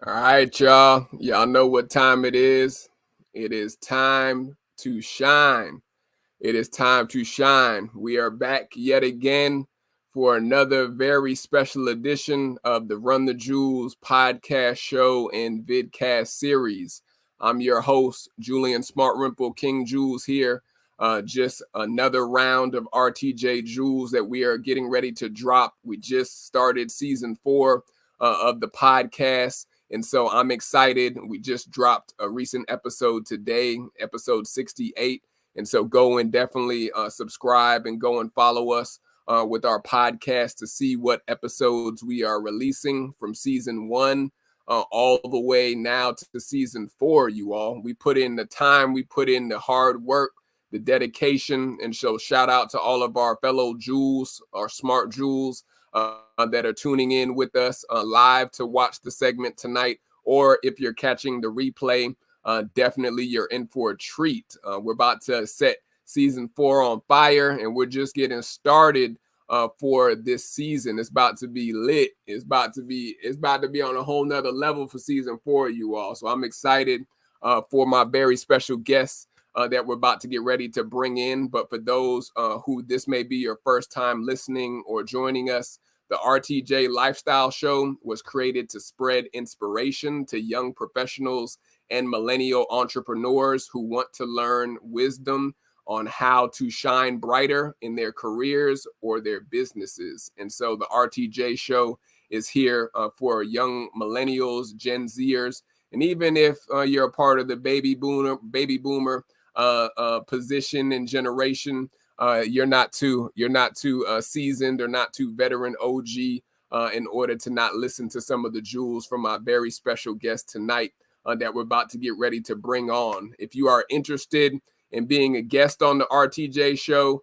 All right, y'all. Y'all know what time it is. It is time to shine. It is time to shine. We are back yet again for another very special edition of the Run the Jewelz podcast show and vidcast series. I'm your host, Julian Smartrimple, King Jewelz here. Just another round of RTJ Jewelz that we are getting ready to drop. We just started season 4 of the podcast. And so I'm excited. We just dropped a recent episode today, episode 68. And so go and definitely subscribe and go and follow us with our podcast to see what episodes we are releasing from season 1 all the way now to season 4, you all. We put in the time, we put in the hard work, the dedication. And so shout out to all of our fellow Jewels, our smart Jewels, that are tuning in with us live to watch the segment tonight, or if you're catching the replay, definitely you're in for a treat. We're about to set season 4 on fire, and we're just getting started for this season. It's about to be lit. It's about to be on a whole nother level for season 4, you all. So I'm excited for my very special guests that we're about to get ready to bring in. But for those who this may be your first time listening or joining us, the RTJ Lifestyle Show was created to spread inspiration to young professionals and millennial entrepreneurs who want to learn wisdom on how to shine brighter in their careers or their businesses. And so the RTJ Show is here for young millennials, Gen Zers, and even if you're a part of the baby boomer position and generation, you're not too seasoned or not too veteran OG in order to not listen to some of the jewels from our very special guest tonight that we're about to get ready to bring on. If you are interested in being a guest on the RTJ show,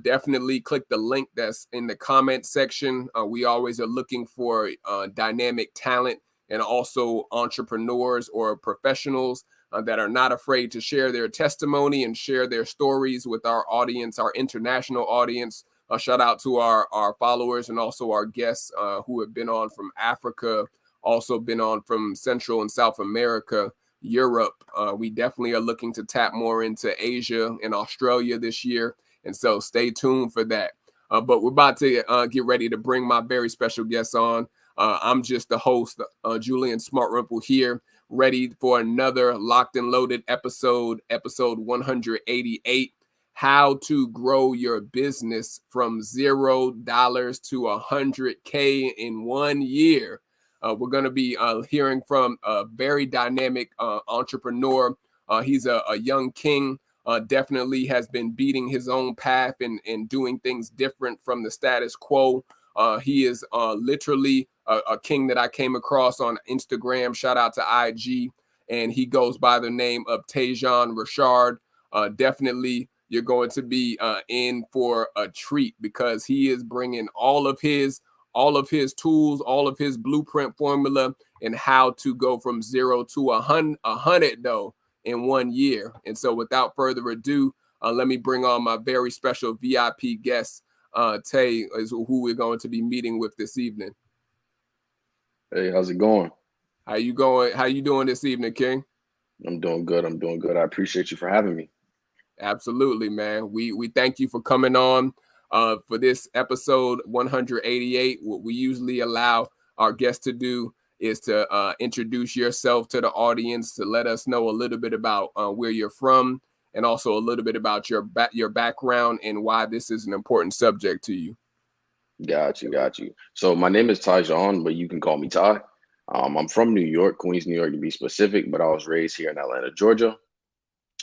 definitely click the link that's in the comment section. We always are looking for dynamic talent and also entrepreneurs or professionals that are not afraid to share their testimony and share their stories with our audience, our international audience. Shout out to our followers and also our guests who have been on from Africa, also been on from Central and South America, Europe. We definitely are looking to tap more into Asia and Australia this year. And so stay tuned for that. But we're about to get ready to bring my very special guests on. I'm just the host, Julian Smartrimple here, ready for another locked and loaded episode 188, how to grow your business from $0 to $100K in 1 year. We're going to be hearing from a very dynamic entrepreneur. He's a young king, definitely has been beating his own path and doing things different from the status quo. He is literally a king that I came across on Instagram. Shout out to IG. And he goes by the name of Taijaun Reshard. Definitely, you're going to be in for a treat because he is bringing all of his tools, all of his blueprint formula, and how to go from 0 to 100 though in 1 year. And so, without further ado, let me bring on my very special VIP guest. Tay is who we're going to be meeting with this evening. Hey, how's it going? How you going? How you doing this evening, King? I'm doing good. I appreciate you for having me. Absolutely, man. We thank you for coming on for this episode 188. What we usually allow our guests to do is to introduce yourself to the audience, to let us know a little bit about where you're from, and also a little bit about your background and why this is an important subject to you. Got you. So my name is Taijaun, but you can call me Ty. I'm from New York, Queens, New York to be specific, but I was raised here in Atlanta, Georgia.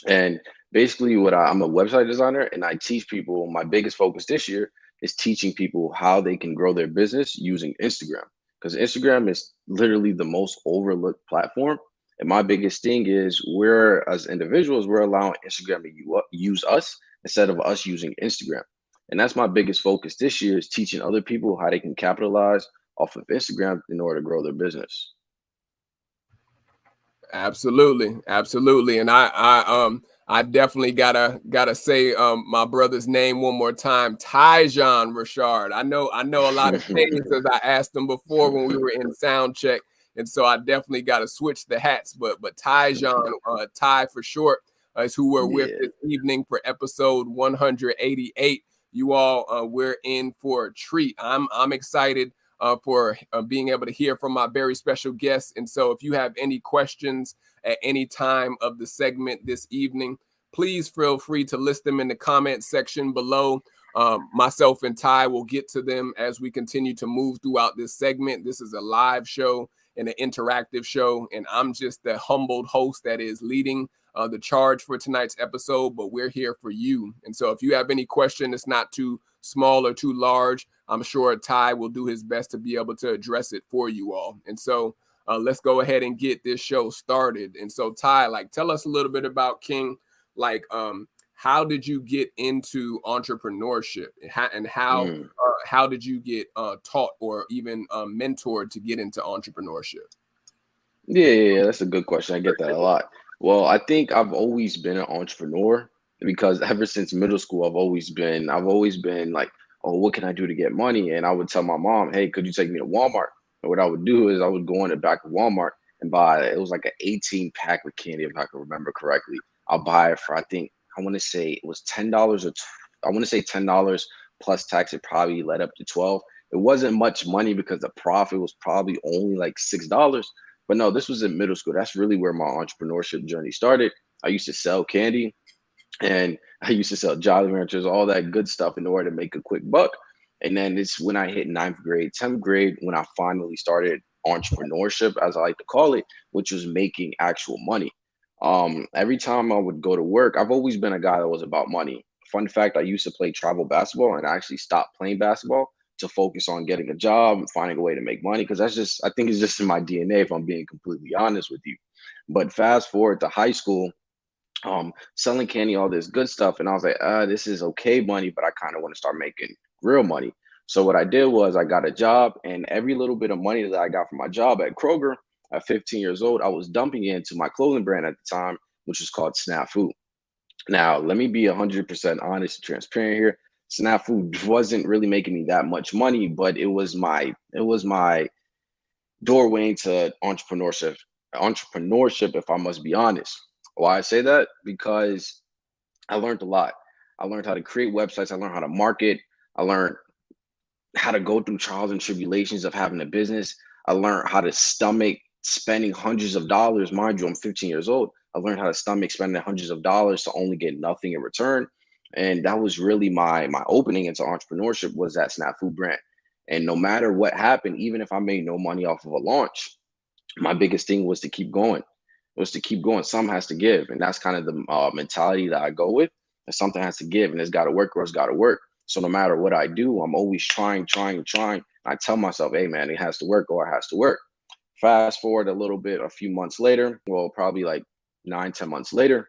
And basically, I'm a website designer, and I teach people. My biggest focus this year is teaching people how they can grow their business using Instagram, because Instagram is literally the most overlooked platform. And my biggest thing is we're, as individuals, we're allowing Instagram to use us instead of us using Instagram. And that's my biggest focus this year, is teaching other people how they can capitalize off of Instagram in order to grow their business. Absolutely. And I definitely gotta say my brother's name one more time, Taijaun Reshard. I know a lot of things, as I asked him before when we were in sound check. And so I definitely got to switch the hats. But Taijaun, Ty for short, is who we're with Yeah. this evening for episode 188. You all, we're in for a treat. I'm excited for being able to hear from my very special guests. And so if you have any questions at any time of the segment this evening, please feel free to list them in the comment section below. Myself and Ty will get to them as we continue to move throughout this segment. This is a live show and an interactive show, and I'm just the humbled host that is leading the charge for tonight's episode, but we're here for you. And so if you have any question that's not too small or too large, I'm sure Ty will do his best to be able to address it for you all. And so let's go ahead and get this show started. And so Ty, like, tell us a little bit about King, like, how did you get into entrepreneurship, and how did you get taught or even mentored to get into entrepreneurship? Yeah, that's a good question. I get that a lot. Well, I think I've always been an entrepreneur because ever since middle school, I've always been like, oh, what can I do to get money? And I would tell my mom, hey, could you take me to Walmart? And what I would do is I would go in the back of Walmart and buy, it was like an 18 pack of candy, if I can remember correctly. I'll buy it for, I want to say it was $10 or I want to say $10 plus tax. It probably led up to 12. It wasn't much money because the profit was probably only like $6. But no, this was in middle school. That's really where my entrepreneurship journey started. I used to sell candy and I used to sell Jolly Ranchers, all that good stuff in order to make a quick buck. And then it's when I hit ninth grade, 10th grade, when I finally started entrepreneurship, as I like to call it, which was making actual money. Every time I would go to work, I've always been a guy that was about money. Fun fact, I used to play travel basketball and I actually stopped playing basketball to focus on getting a job and finding a way to make money because I think it's just in my DNA if I'm being completely honest with you. But fast forward to high school, selling candy, all this good stuff. And I was like, this is okay money, but I kind of want to start making real money. So what I did was I got a job, and every little bit of money that I got from my job at Kroger at 15 years old, I was dumping it into my clothing brand at the time, which was called Snafu. Now, let me be 100% honest and transparent here. Snafu wasn't really making me that much money, but it was my doorway into entrepreneurship, if I must be honest. Why I say that? Because I learned a lot. I learned how to create websites. I learned how to market. I learned how to go through trials and tribulations of having a business. I learned how to stomach spending hundreds of dollars. Mind you, I'm 15 years old. I learned how to stomach spending hundreds of dollars to only get nothing in return. And that was really my opening into entrepreneurship, was that Snafu brand. And no matter what happened, even if I made no money off of a launch, my biggest thing was to keep going. Was to keep going. Something has to give, and that's kind of the mentality that I go with. That something has to give, and it's got to work, or it's got to work. So no matter what I do, I'm always trying. I tell myself, hey man, it has to work, or it has to work. Fast forward a little bit, a few months later, well, probably like 9, 10 months later,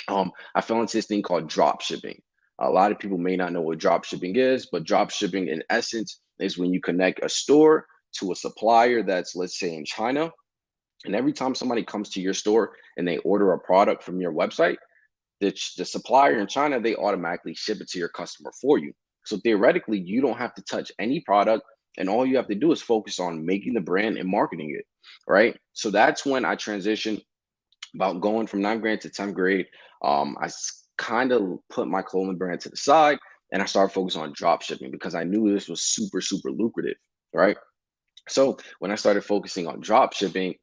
I fell into this thing called drop shipping. A lot of people may not know what drop shipping is, but drop shipping in essence is when you connect a store to a supplier that's, let's say, in China. And every time somebody comes to your store and they order a product from your website, the supplier in China, they automatically ship it to your customer for you. So theoretically, you don't have to touch any product, and all you have to do is focus on making the brand and marketing it, right? So that's when I transitioned, about going from ninth grade to 10th grade. I kind of put my clothing brand to the side and I started focusing on drop shipping because I knew this was super, super lucrative, right? So when I started focusing on drop shipping,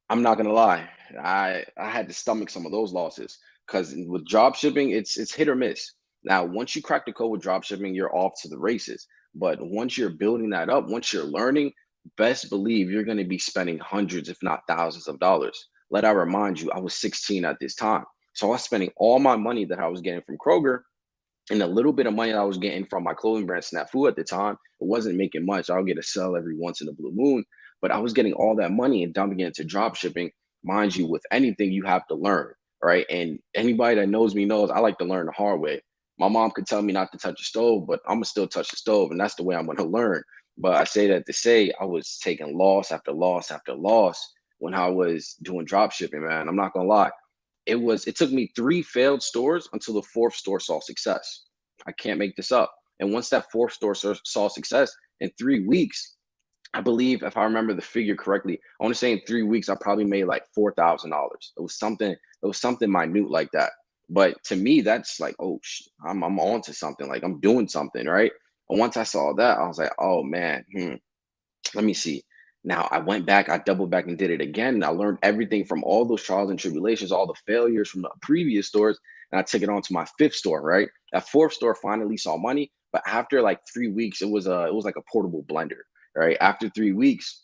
I'm not gonna lie, I had to stomach some of those losses because with drop shipping, it's hit or miss. Now, once you crack the code with drop shipping, you're off to the races. But once you're building that up, once you're learning, best believe you're going to be spending hundreds, if not thousands of dollars. Let I remind you, I was 16 at this time. So I was spending all my money that I was getting from Kroger and a little bit of money that I was getting from my clothing brand Snafu at the time. It wasn't making much. I'll get a sell every once in a blue moon, but I was getting all that money and dumping it into drop shipping. Mind you, with anything you have to learn, right? And anybody that knows me knows I like to learn the hard way. My mom could tell me not to touch the stove, but I'm gonna still touch the stove, and that's the way I'm gonna learn. But I say that to say I was taking loss after loss after loss when I was doing drop shipping, man. I'm not gonna lie. It took me 3 failed stores until the fourth store saw success. I can't make this up. And once that fourth store saw success in 3 weeks, I believe if I remember the figure correctly, I want to say in 3 weeks I probably made like $4,000. It was something minute like that. But to me, that's like, oh, I'm on to something. Like I'm doing something, right? And once I saw that, I was like, oh man, let me see. Now I went back, I doubled back and did it again. And I learned everything from all those trials and tribulations, all the failures from the previous stores. And I took it on to my fifth store, right? That fourth store finally saw money. But after like 3 weeks, it was like a portable blender, right? After 3 weeks,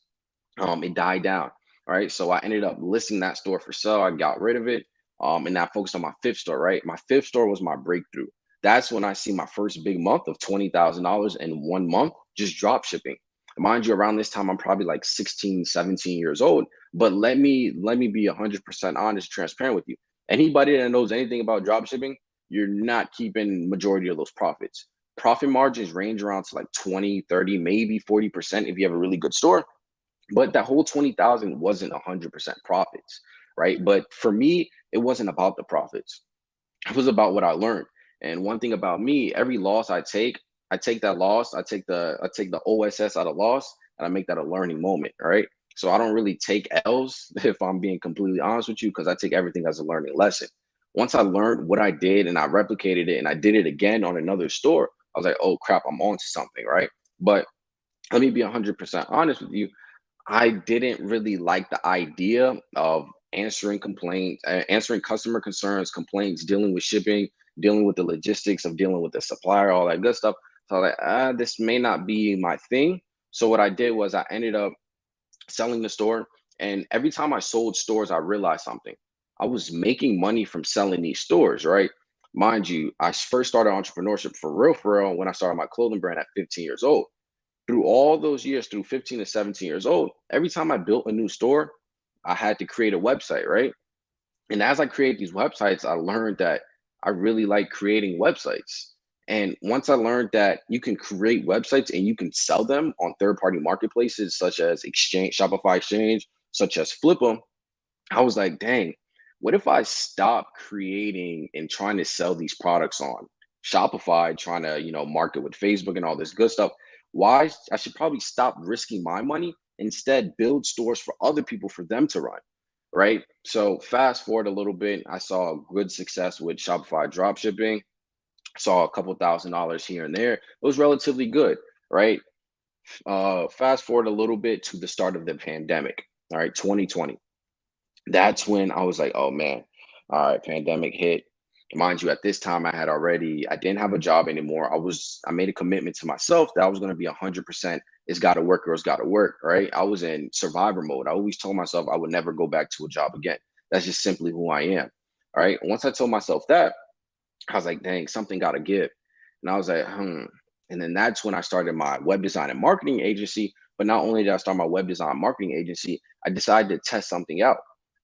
it died down. Right. So I ended up listing that store for sale. I got rid of it. And I focused on my fifth store, right? My fifth store was my breakthrough. That's when I see my first big month of $20,000 in 1 month, just drop shipping. Mind you, around this time, I'm probably like 16, 17 years old. But let me be 100% honest, transparent with you. Anybody that knows anything about drop shipping, you're not keeping majority of those profits. Profit margins range around to like 20, 30, maybe 40% if you have a really good store. But that whole 20,000 wasn't 100% profits, right? But for me, it wasn't about the profits. It was about what I learned. And one thing about me, every loss I take that loss, I take the OSS out of loss, and I make that a learning moment, right? So I don't really take L's if I'm being completely honest with you, because I take everything as a learning lesson. Once I learned what I did and I replicated it and I did it again on another store, I was like, oh crap, I'm on to something, right? But let me be 100% honest with you. I didn't really like the idea of answering customer concerns, complaints, dealing with shipping, dealing with the logistics of dealing with the supplier, all that good stuff. So I was like, this may not be my thing. So what I did was I ended up selling the store. And every time I sold stores, I realized something. I was making money from selling these stores, right? Mind you, I first started entrepreneurship for real, when I started my clothing brand at 15 years old. Through all those years, through 15 to 17 years old, every time I built a new store, I had to create a website, right? And as I create these websites, I learned that I really like creating websites. And once I learned that you can create websites and you can sell them on third-party marketplaces such as Exchange, Shopify Exchange, such as Flip them, I was like, dang, what if I stop creating and trying to sell these products on Shopify, trying to, market with Facebook and all this good stuff? Why? I should probably stop risking my money, instead build stores for other people for them to run. Right. So fast forward a little bit, I saw good success with Shopify dropshipping, saw a couple $1,000s here and there. It was relatively good. Right. Fast forward a little bit to the start of the pandemic. All right, 2020. That's when I was like, oh man, all right, pandemic hit. Mind you, at this time I didn't have a job anymore. I made a commitment to myself that I was going to be 100%. It's got to work or it's got to work, right? I was in survivor mode. I always told myself I would never go back to a job again. That's just simply who I am. All right. Once I told myself that, I was like, dang, something got to give. And I was like, And then that's when I started my web design and marketing agency. But not only did I start my web design marketing agency, I decided to test something out,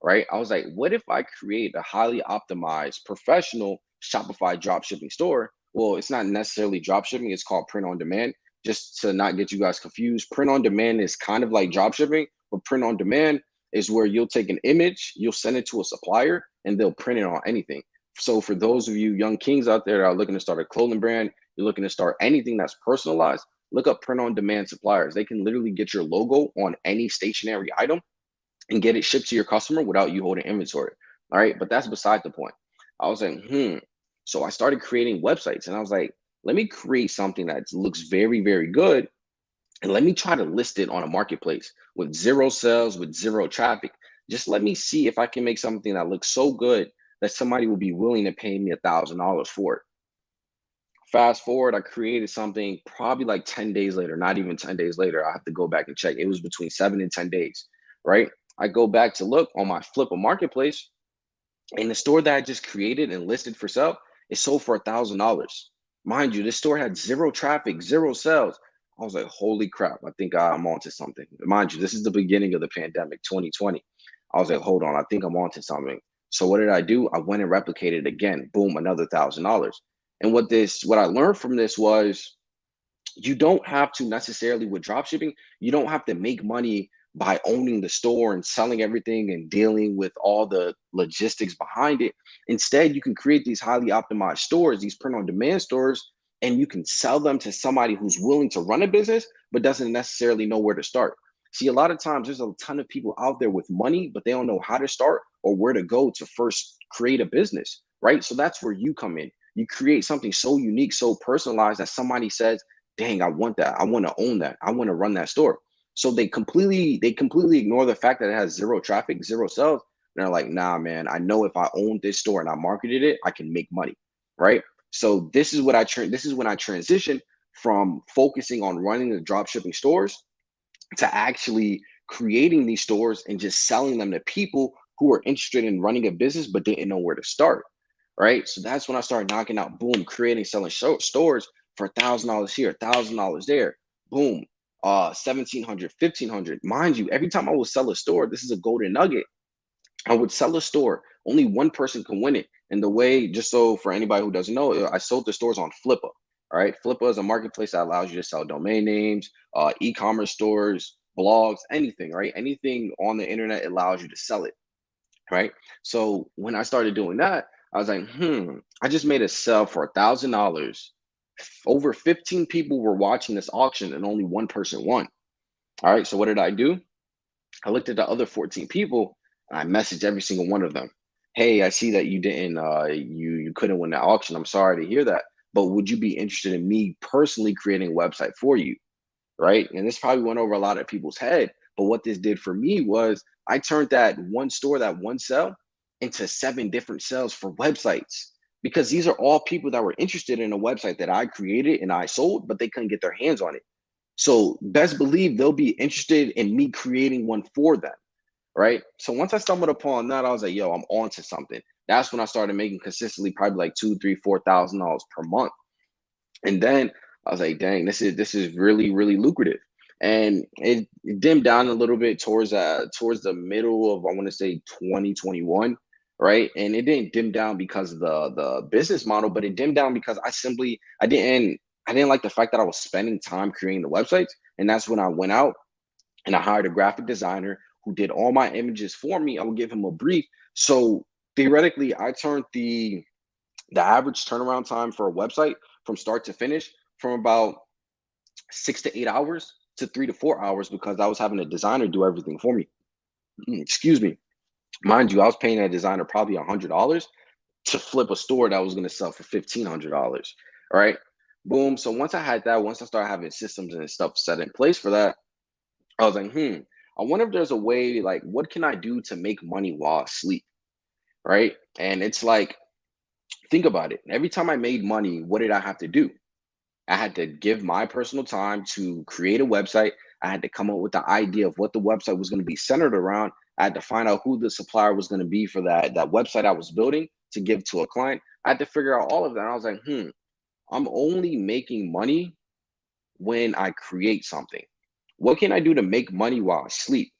right? I was like, what if I create a highly optimized professional Shopify drop shipping store? Well, it's not necessarily drop shipping, it's called print on demand. Just to not get you guys confused, print on demand is kind of like drop shipping, but print on demand is where you'll take an image, you'll send it to a supplier, and they'll print it on anything. So for those of you young kings out there that are looking to start a clothing brand, you're looking to start anything that's personalized, look up print on demand suppliers. They can literally get your logo on any stationary item and get it shipped to your customer without you holding inventory. All right. But that's beside the point. I was like, So I started creating websites and I was like, let me create something that looks very, very good. And let me try to list it on a marketplace with zero sales, with zero traffic. Just let me see if I can make something that looks so good that somebody will be willing to pay me $1,000 for it. Fast forward, I created something probably like 10 days later, not even 10 days later. I have to go back and check. It was between 7 and 10 days, right? I go back to look on my Flippa marketplace, and the store that I just created and listed for sale is sold for $1,000. Mind you, this store had zero traffic, zero sales. I was like, holy crap, I think I'm onto something. Mind you, this is the beginning of the pandemic, 2020. I was like, hold on, I think I'm onto something. So what did I do? I went and replicated it again. Boom, another $1,000. And what I learned from this was you don't have to necessarily with drop shipping, you don't have to make money by owning the store and selling everything and dealing with all the logistics behind it. Instead, you can create these highly optimized stores, these print on demand stores, and you can sell them to somebody who's willing to run a business, but doesn't necessarily know where to start. See, a lot of times there's a ton of people out there with money, but they don't know how to start or where to go to first create a business, right? So that's where you come in. You create something so unique, so personalized that somebody says, dang, I want that. I want to own that. I want to run that store. So they completely ignore the fact that it has zero traffic, zero sales. And they're like, nah, man, I know if I owned this store and I marketed it, I can make money, right? So this is when I transitioned from focusing on running the drop shipping stores to actually creating these stores and just selling them to people who are interested in running a business but didn't know where to start, right? So that's when I started knocking out, boom, creating, selling stores for $1,000 here, $1,000 there, boom, 1,700, 1,500. Mind you, every time I would sell a store, this is a golden nugget. I would sell a store. Only one person can win it. And the way, just so for anybody who doesn't know, I sold the stores on Flippa. All right. Flippa is a marketplace that allows you to sell domain names, e-commerce stores, blogs, anything, right? Anything on the internet allows you to sell it. Right. So when I started doing that, I was like, I just made a sell for $1,000. Over 15 people were watching this auction and only one person won. All right. So what did I do? I looked at the other 14 people and I messaged every single one of them. Hey, I see that you didn't you couldn't win the auction. I'm sorry to hear that. But would you be interested in me personally creating a website for you? Right. And this probably went over a lot of people's head. But what this did for me was I turned that one store, that one sell, into 7 different sales for websites. Because these are all people that were interested in a website that I created and I sold, but they couldn't get their hands on it. So best believe they'll be interested in me creating one for them, right? So once I stumbled upon that, I was like, yo, I'm on to something. That's when I started making consistently probably like $2,000, $3,000, $4,000 per month. And then I was like, dang, this is really, really lucrative. And it dimmed down a little bit towards the middle of, I want to say, 2021, right? And it didn't dim down because of the business model, but it dimmed down because I didn't like the fact that I was spending time creating the websites. And that's when I went out and I hired a graphic designer who did all my images for me. I would give him a brief. So theoretically, I turned the average turnaround time for a website from start to finish from about 6 to 8 hours to 3 to 4 hours because I was having a designer do everything for me. Excuse me. Mind you, I was paying that designer probably $100 to flip a store that was going to sell for $1,500. All right. Boom. So once I started having systems and stuff set in place for that, I was like, I wonder if there's a way, like, what can I do to make money while I sleep? Right. And it's like, think about it. Every time I made money, what did I have to do? I had to give my personal time to create a website. I had to come up with the idea of what the website was going to be centered around. I had to find out who the supplier was going to be for that website I was building to give to a client. I had to figure out all of that. And I was like, I'm only making money when I create something. What can I do to make money while I sleep?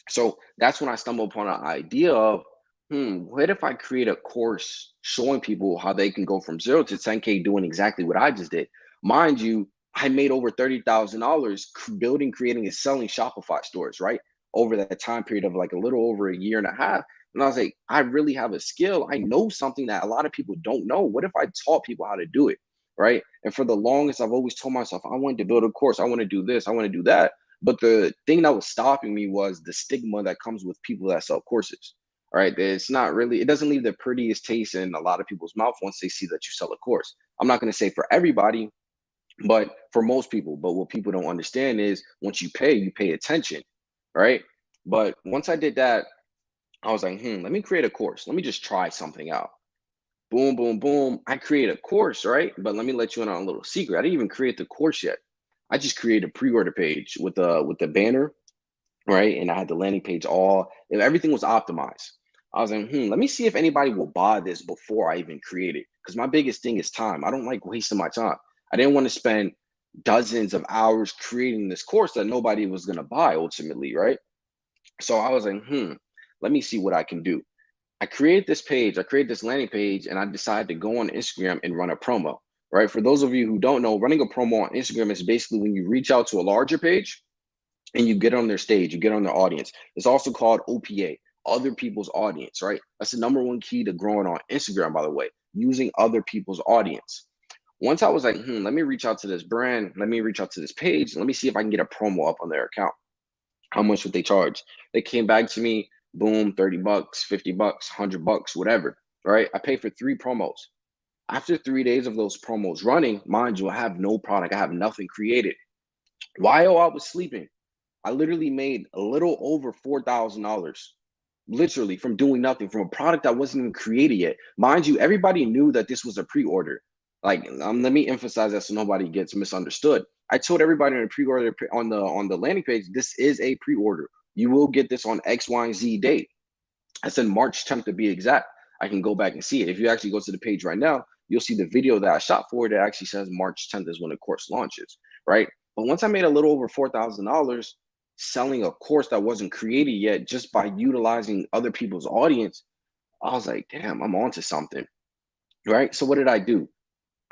So that's when I stumbled upon an idea of, what if I create a course showing people how they can go from 0 to 10K doing exactly what I just did? Mind you, I made over $30,000 building, creating, and selling Shopify stores, right? Over that time period of like a little over a year and a half. And I was like, I really have a skill. I know something that a lot of people don't know. What if I taught people how to do it, right? And for the longest, I've always told myself, I wanted to build a course. I want to do this. I want to do that. But the thing that was stopping me was the stigma that comes with people that sell courses. All right. It's not really, it doesn't leave the prettiest taste in a lot of people's mouth once they see that you sell a course. I'm not going to say for everybody, but for most people. But what people don't understand is once you pay attention. Right. But once I did that, I was like, let me create a course. Let me just try something out. Boom, boom, boom. I created a course, right? But let me let you in on a little secret. I didn't even create the course yet. I just created a pre-order page with the banner, right? And I had the landing page everything was optimized. I was like, let me see if anybody will buy this before I even create it. Because my biggest thing is time. I don't like wasting my time. I didn't want to spend dozens of hours creating this course that nobody was going to buy ultimately, right? So I was like, let me see what I can do. I created this landing page, and I decided to go on Instagram and run a promo, right? For those of you who don't know, running a promo on Instagram is basically when you reach out to a larger page and you get on their stage, you get on their audience. It's also called OPA, other people's audience, right? That's the number one key to growing on Instagram, by the way, using other people's audience. Once I was like, let me reach out to this brand, let me reach out to this page, let me see if I can get a promo up on their account. How much would they charge? They came back to me, boom, 30 bucks, 50 bucks, 100 bucks, whatever, right? I paid for 3 promos. After 3 days of those promos running, mind you, I have no product, I have nothing created. While I was sleeping, I literally made a little over $4,000, literally from doing nothing, from a product that wasn't even created yet. Mind you, everybody knew that this was a pre-order. Like, let me emphasize that so nobody gets misunderstood. I told everybody in the pre-order on the landing page, this is a pre-order. You will get this on X, Y, and Z date. I said March 10th to be exact. I can go back and see it. If you actually go to the page right now, you'll see the video that I shot for it. It actually says March 10th is when the course launches, right? But once I made a little over $4,000 selling a course that wasn't created yet, just by utilizing other people's audience, I was like, damn, I'm onto something, right? So what did I do?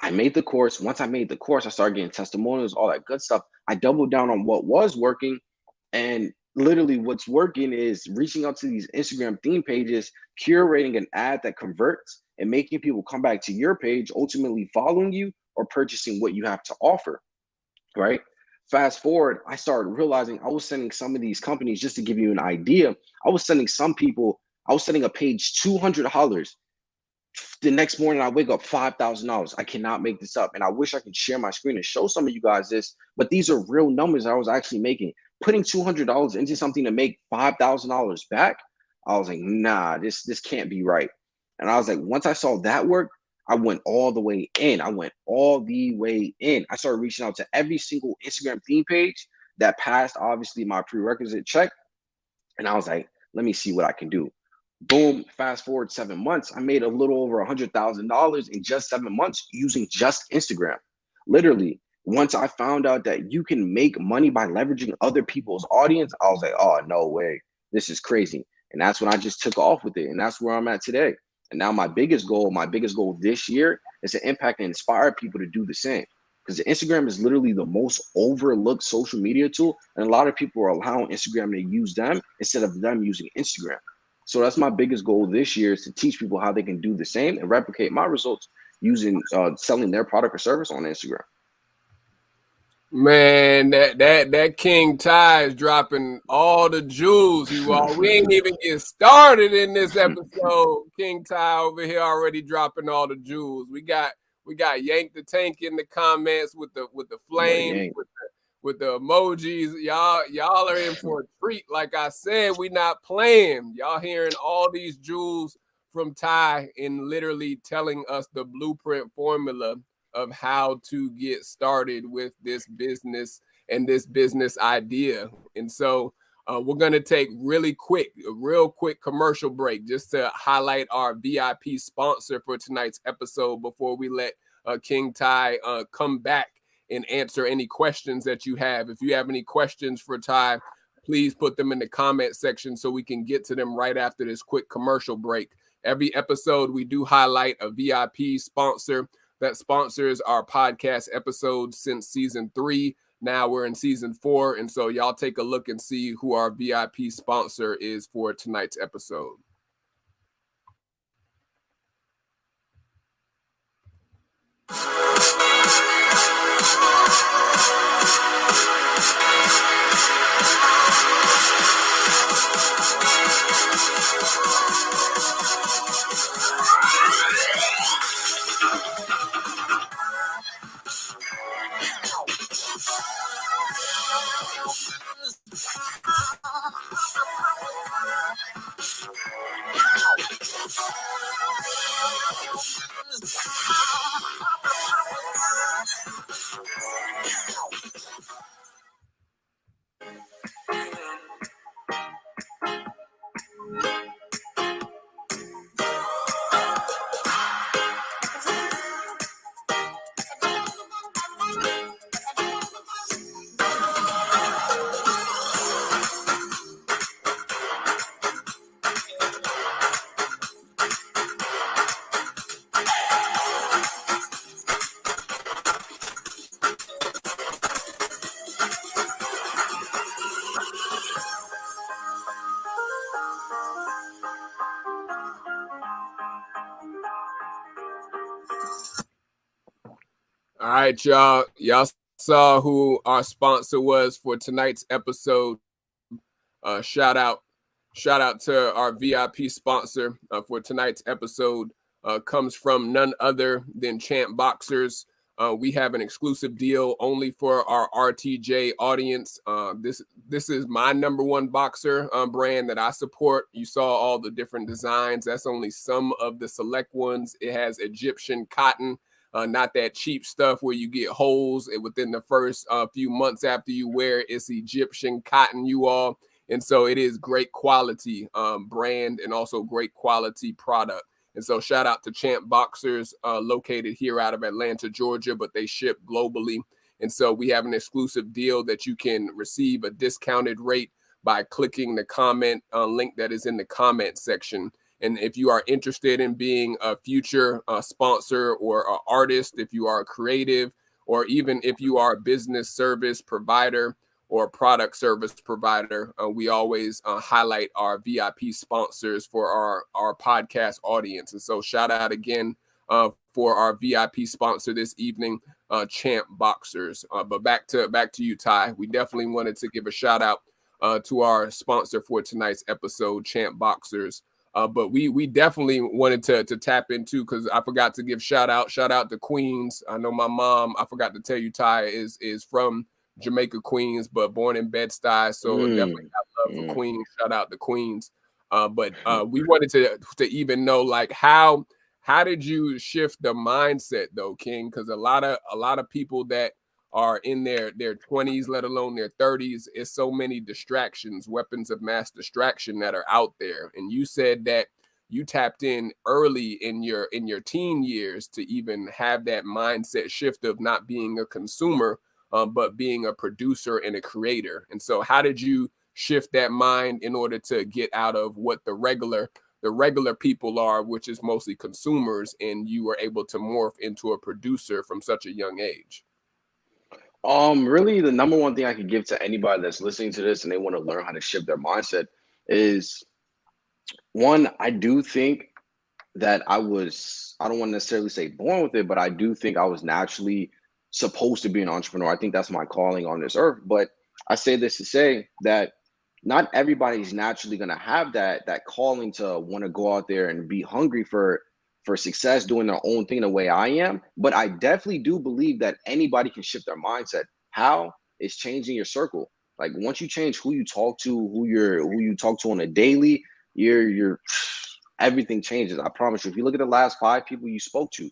I made the course. Once I made the course, I started getting testimonials, all that good stuff. I doubled down on what was working. And literally what's working is reaching out to these Instagram theme pages, curating an ad that converts and making people come back to your page, ultimately following you or purchasing what you have to offer, right? Fast forward, I started realizing I was sending some of these companies, just to give you an idea, I was sending a page $200. The next morning I wake up $5,000. I cannot make this up. And I wish I could share my screen and show some of you guys this, but these are real numbers I was actually making. Putting $200 into something to make $5,000 back, I was like, nah, this can't be right. And I was like, once I saw that work, I went all the way in. I started reaching out to every single Instagram theme page that passed, obviously, my prerequisite check. And I was like, let me see what I can do. Boom, fast forward 7 months, I made a little over $100,000 in just 7 months using just Instagram. Literally, once I found out that you can make money by leveraging other people's audience, I was like, oh, no way. This is crazy. And that's when I just took off with it. And that's where I'm at today. And now my biggest goal this year is to impact and inspire people to do the same. Because Instagram is literally the most overlooked social media tool. And a lot of people are allowing Instagram to use them instead of them using Instagram. So that's my biggest goal this year, is to teach people how they can do the same and replicate my results using selling their product or service on Instagram. Man, that King Ty is dropping all the jewels. We ain't even get started in this episode. King Ty over here already dropping all the jewels. We got Yank the Tank in the comments with the flames, with the emojis. Y'all are in for a treat. Like I said, we not playing. Y'all hearing all these jewels from Ty and literally telling us the blueprint formula of how to get started with this business and this business idea. And so we're going to take a real quick commercial break just to highlight our VIP sponsor for tonight's episode before we let King Ty come back and answer any questions that you have. If you have any questions for Ty, please put them in the comment section so we can get to them right after this quick commercial break. Every episode, we do highlight a VIP sponsor that sponsors our podcast episodes since season 3. Now we're in season 4. And so y'all take a look and see who our VIP sponsor is for tonight's episode. All right, y'all. Y'all saw who our sponsor was for tonight's episode. Shout out to our VIP sponsor for tonight's episode. Comes from none other than Champ Boxers. We have an exclusive deal only for our RTJ audience. This is my number one boxer brand that I support. You saw all the different designs. That's only some of the select ones. It has Egyptian cotton, not that cheap stuff where you get holes within the first few months after you wear it. It's Egyptian cotton, you all. And so it is great quality brand and also great quality product. And so shout out to Champ Boxers, located here out of Atlanta, Georgia, but they ship globally. And so we have an exclusive deal that you can receive a discounted rate by clicking the comment link that is in the comment section. And if you are interested in being a future sponsor or an artist, if you are a creative, or even if you are a business service provider or product service provider, we always highlight our VIP sponsors for our podcast audience. And so shout out again for our VIP sponsor this evening, Champ Boxers. But back to you, Ty. We definitely wanted to give a shout out to our sponsor for tonight's episode, Champ Boxers. But we definitely wanted to tap into, because I forgot to give shout out to Queens. I know my mom, I forgot to tell you, Ty, is from Jamaica, Queens, but born in Bed-Stuy, so definitely got love for Queens. Shout out to Queens. But we wanted to even know, like, how did you shift the mindset though, King? Because a lot of people that are in their 20s, let alone their 30s, is so many distractions, weapons of mass distraction that are out there. And you said that you tapped in early in your teen years to even have that mindset shift of not being a consumer, but being a producer and a creator. And so how did you shift that mind in order to get out of what the regular people are, which is mostly consumers, and you were able to morph into a producer from such a young age? Really, the number one thing I could give to anybody that's listening to this and they want to learn how to shift their mindset is, one, I do think that I don't want to necessarily say born with it, but I do think I was naturally supposed to be an entrepreneur. I think that's my calling on this earth. But I say this to say that not everybody's naturally going to have that calling to want to go out there and be hungry for success, doing their own thing the way I am. But I definitely do believe that anybody can shift their mindset. How? Is changing your circle. Like, once you change who you talk to, who you talk to on a daily, you're everything changes. I promise you. If you look at the last 5 people you spoke to,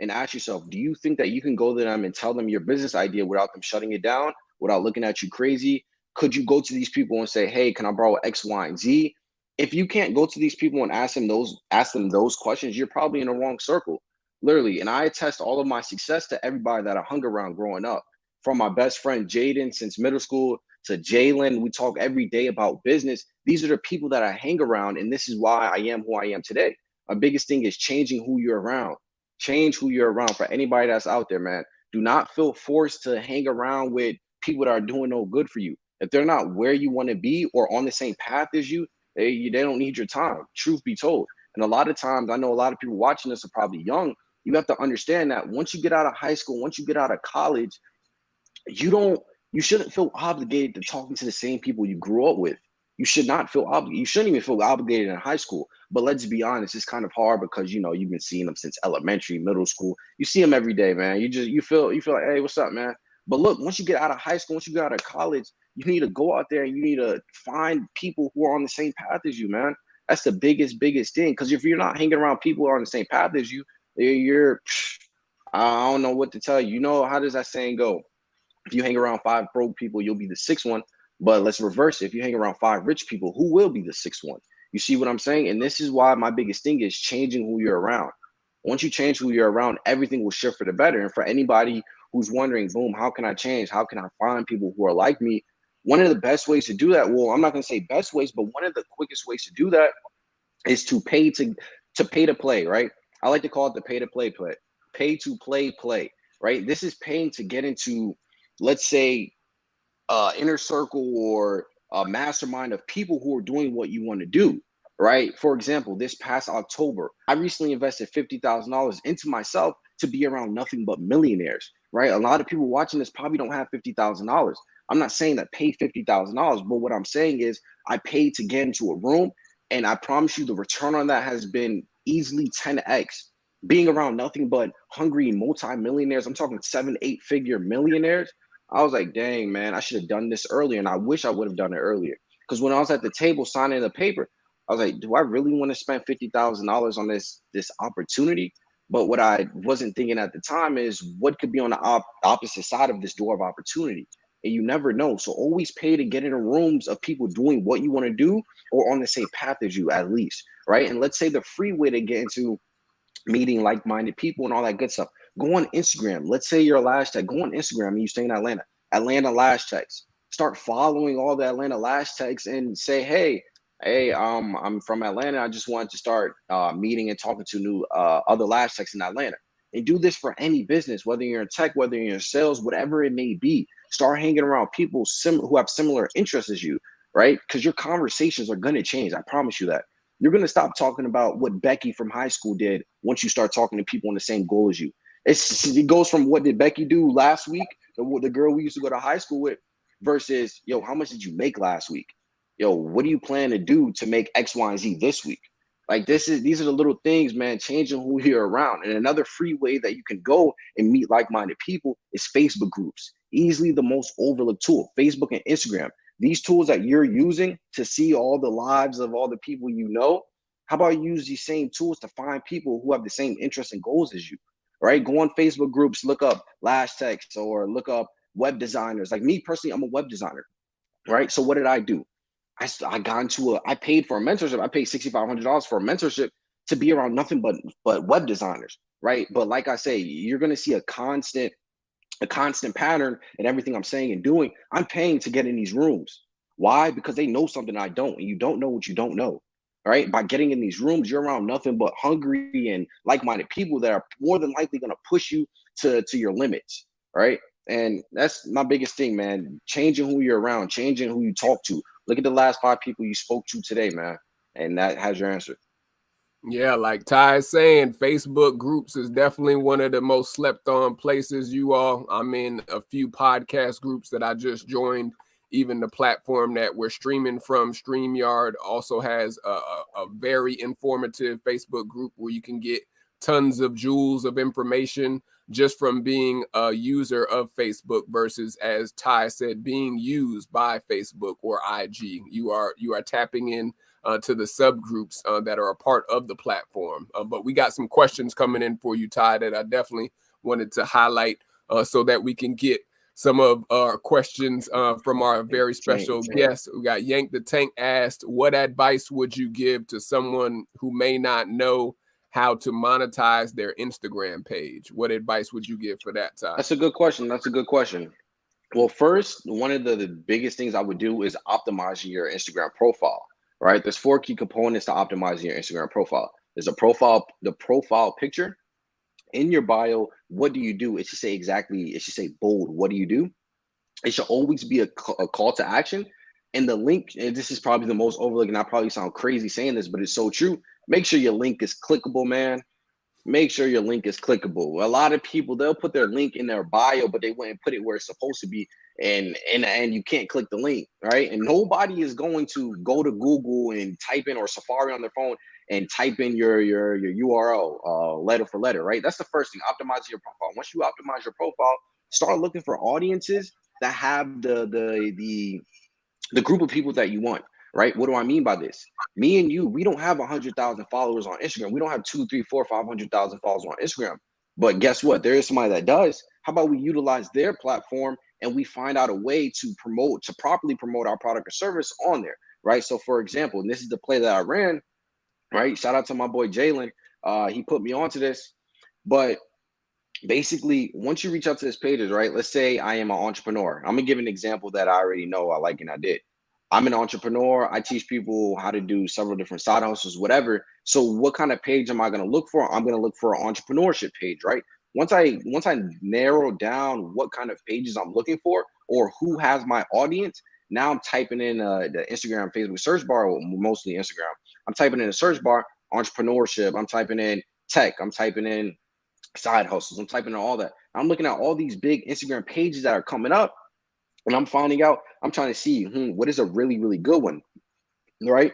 and ask yourself, do you think that you can go to them and tell them your business idea without them shutting it down, without looking at you crazy? Could you go to these people and say, hey, can I borrow X, Y, and Z? If you can't go to these people and ask them those questions, you're probably in the wrong circle, literally. And I attest all of my success to everybody that I hung around growing up, from my best friend Jaden since middle school to Jalen. We talk every day about business. These are the people that I hang around, and this is why I am who I am today. My biggest thing is changing who you're around. Change who you're around. For anybody that's out there, man, do not feel forced to hang around with people that are doing no good for you. If they're not where you want to be or on the same path as you, they don't need your time, truth be told. And a lot of times, I know a lot of people watching this are probably young. You have to understand that once you get out of high school, once you get out of college, you shouldn't feel obligated to talking to the same people you grew up with. You should not feel obligated. You shouldn't even feel obligated in high school. But let's be honest, it's kind of hard because, you've been seeing them since elementary, middle school. You see them every day, man. You feel like, hey, what's up, man? But look, once you get out of high school, once you get out of college, you need to go out there and you need to find people who are on the same path as you, man. That's the biggest thing. Because if you're not hanging around people who are on the same path as you, I don't know what to tell you. How does that saying go? If you hang around 5 broke people, you'll be the 6th one. But let's reverse it. If you hang around 5 rich people, who will be the 6th one? You see what I'm saying? And this is why my biggest thing is changing who you're around. Once you change who you're around, everything will shift for the better. And for anybody who's wondering, boom, how can I change? How can I find people who are like me? One of the best ways to do that, well, I'm not going to say best ways, but one of the quickest ways to do that is to pay to play, right? I like to call it the pay to play, right? This is paying to get into, let's say, inner circle or a mastermind of people who are doing what you want to do, right? For example, this past October, I recently invested $50,000 into myself to be around nothing but millionaires, right? A lot of people watching this probably don't have $50,000. I'm not saying that pay $50,000, but what I'm saying is I paid to get into a room, and I promise you the return on that has been easily 10x. Being around nothing but hungry multi-millionaires, I'm talking 7, 8 figure millionaires. I was like, dang, man, I should have done this earlier. And I wish I would have done it earlier. Because when I was at the table signing the paper, I was like, do I really want to spend $50,000 on this opportunity? But what I wasn't thinking at the time is what could be on the opposite side of this door of opportunity. And you never know. So always pay to get into rooms of people doing what you want to do or on the same path as you, at least, right? And let's say the free way to get into meeting like-minded people and all that good stuff. Go on Instagram. Let's say you're a Lash Tech. Go on Instagram and you stay in Atlanta. Atlanta Lash Techs. Start following all the Atlanta Lash Techs and say, hey, I'm from Atlanta. I just wanted to start meeting and talking to new other Lash Techs in Atlanta. And do this for any business, whether you're in tech, whether you're in sales, whatever it may be. Start hanging around people who have similar interests as you, right? Because your conversations are going to change. I promise you that. You're going to stop talking about what Becky from high school did once you start talking to people on the same goal as you. It goes from what did Becky do last week, the girl we used to go to high school with, versus, yo, how much did you make last week? Yo, what do you plan to do to make X, Y, and Z this week? Like these are the little things, man, changing who you're around. And another free way that you can go and meet like-minded people is Facebook groups. Easily the most overlooked tool, Facebook and Instagram. These tools that you're using to see all the lives of all the people you know, how about you use these same tools to find people who have the same interests and goals as you, right? Go on Facebook groups, look up Lash Techs or look up web designers. Like me personally, I'm a web designer, right? So what did I do? I paid for a mentorship. I paid $6,500 for a mentorship to be around nothing but web designers, right? But like I say, you're going to see a constant pattern in everything I'm saying and doing. I'm paying to get in these rooms. Why? Because they know something I don't, and you don't know what you don't know. All right. By getting in these rooms, you're around nothing but hungry and like-minded people that are more than likely going to push you to your limits. Right. And that's my biggest thing, man. Changing who you're around, changing who you talk to. Look at the last 5 people you spoke to today, man. And that has your answer. Yeah, like Ty is saying, Facebook groups is definitely one of the most slept on places, you all. I'm in a few podcast groups that I just joined. Even the platform that we're streaming from, StreamYard, also has a very informative Facebook group where you can get tons of jewels of information just from being a user of Facebook versus, as Ty said, being used by Facebook or IG. You are tapping in to the subgroups that are a part of the platform. But we got some questions coming in for you, Ty, that I definitely wanted to highlight so that we can get some of our questions from our very special guest. We got Yank the Tank asked, what advice would you give to someone who may not know how to monetize their Instagram page? What advice would you give for that, Ty? That's a good question. Well, first, one of the biggest things I would do is optimizing your Instagram profile, right? There's 4 key components to optimizing your Instagram profile. There's the profile picture. In your bio, what do you do? It should say bold, what do you do? It should always be a call to action. And the link, and this is probably the most overlooked, and I probably sound crazy saying this, but it's so true. Make sure your link is clickable, man. Make sure your link is clickable. A lot of people, they'll put their link in their bio, but they wouldn't put it where it's supposed to be. And you can't click the link, right? And nobody is going to go to Google and type in, or Safari on their phone and type in your URL letter for letter, right? That's the first thing. Optimize your profile. Once you optimize your profile, start looking for audiences that have the group of people that you want, right? What do I mean by this? Me and you, we don't have 100,000 followers on Instagram. We don't have 2, 3, 4, 500,000 followers on Instagram. But guess what? There is somebody that does. How about we utilize their platform and we find out a way to properly promote our product or service on there, right? So for example, and this is the play that I ran, right? Shout out to my boy Jalen. He put me onto this. But basically, once you reach out to his pages, right? Let's say I am an entrepreneur. I'm gonna give an example that I already know I like and I did. I'm an entrepreneur. I teach people how to do several different side hustles, whatever. So what kind of page am I going to look for? I'm going to look for an entrepreneurship page, right? Once I narrow down what kind of pages I'm looking for or who has my audience, now I'm typing in the Instagram, Facebook search bar, mostly Instagram. I'm typing in a search bar, entrepreneurship, I'm typing in tech, I'm typing in side hustles, I'm typing in all that. I'm looking at all these big Instagram pages that are coming up, and I'm finding out, I'm trying to see what is a really, really good one, right?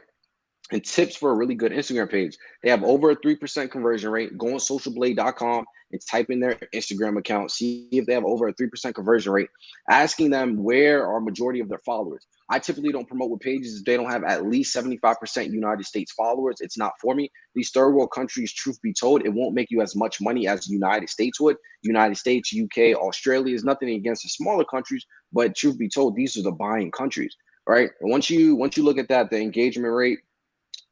And tips for a really good Instagram page. They have over a 3% conversion rate. Go on socialblade.com and type in their Instagram account. See if they have over a 3% conversion rate. Asking them where are majority of their followers. I typically don't promote with pages if they don't have at least 75% United States followers. It's not for me. These third world countries, truth be told, it won't make you as much money as the United States would. United States, UK, Australia is nothing against the smaller countries, but truth be told, these are the buying countries, right? And once you look at that, the engagement rate,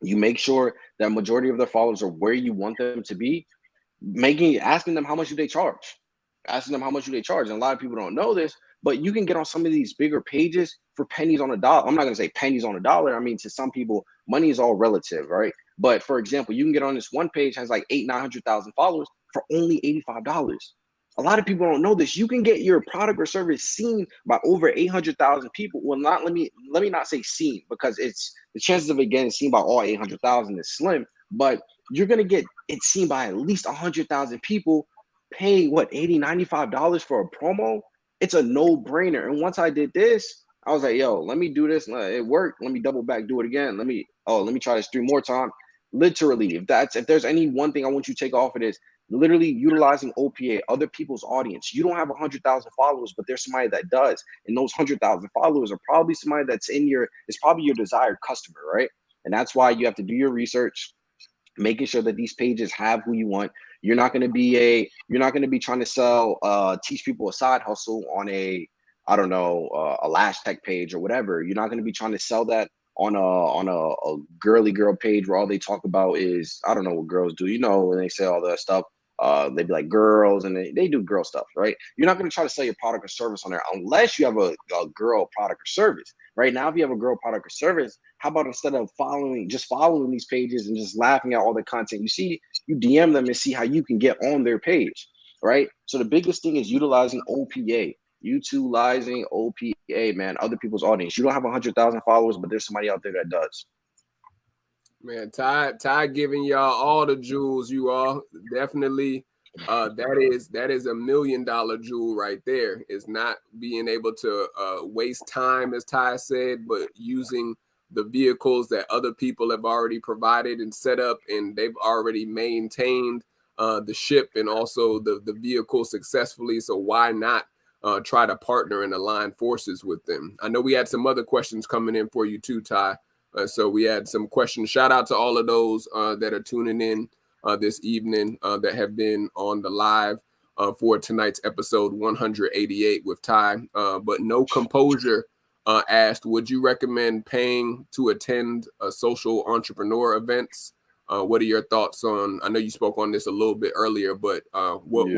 you make sure that majority of their followers are where you want them to be, asking them how much do they charge, and a lot of people don't know this, but you can get on some of these bigger pages for pennies on a dollar. I'm not going to say pennies on a dollar. I mean, to some people, money is all relative, right? But for example, you can get on this one page, has like 900,000 followers for only $85. A lot of people don't know this. You can get your product or service seen by over 800,000 people. Well, let me not say seen, because it's the chances of it getting seen by all 800,000 is slim, but you're going to get it seen by at least 100,000 people paying what, $80, $95 for a promo. It's a no-brainer. And once I did this, I was like, yo, let me do this. It worked. Let me double back, do it again. Let me try this 3 more times. Literally, if there's any one thing I want you to take off of this, literally utilizing OPA, other people's audience. You don't have 100,000 followers, but there's somebody that does. And those 100,000 followers are probably somebody that's it's probably your desired customer, right? And that's why you have to do your research, making sure that these pages have who you want. You're not going to be trying to sell, teach people a side hustle on a Lash Tech page or whatever. You're not going to be trying to sell that on a girly girl page where all they talk about is, I don't know what girls do, when they say all that stuff. They be like girls, and they do girl stuff, right? You're not going to try to sell your product or service on there unless you have a girl product or service. Right now, if you have a girl product or service, how about instead of following these pages and just laughing at all the content you see, you DM them and see how you can get on their page, right? So the biggest thing is utilizing OPA. Man, other people's audience. You don't have 100,000 followers, but there's somebody out there that does. Man, Ty giving y'all all the jewels. You all definitely, that is $1 million jewel right there. Is not being able to waste time, as Ty said, but using the vehicles that other people have already provided and set up, and they've already maintained the ship and also the vehicle successfully. So why not try to partner and align forces with them? I know we had some other questions coming in for you too, Ty. So we had some questions. Shout out to all of those that are tuning in this evening that have been on the live for tonight's episode 188 with Ty. But No Composure asked, would you recommend paying to attend social entrepreneur events? What are your thoughts on? I know you spoke on this a little bit earlier, but what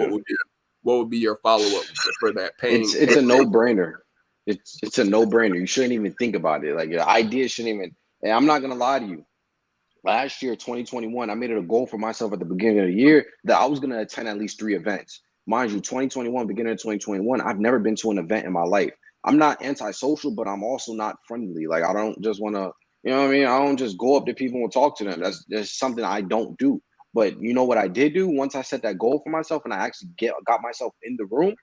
would be your follow-up for that paying? It's a no-brainer. It's a no-brainer. You shouldn't even think about it. Like, the idea shouldn't even. And I'm not gonna lie to you. Last year, 2021, I made it a goal for myself at the beginning of the year that I was gonna attend at least 3 events. Mind you, 2021, beginning of 2021, I've never been to an event in my life. I'm not antisocial, but I'm also not friendly. Like, I don't just want to, you know what I mean? I don't just go up to people and talk to them. That's something I don't do. But you know what I did do? Once I set that goal for myself and I actually got myself in the room,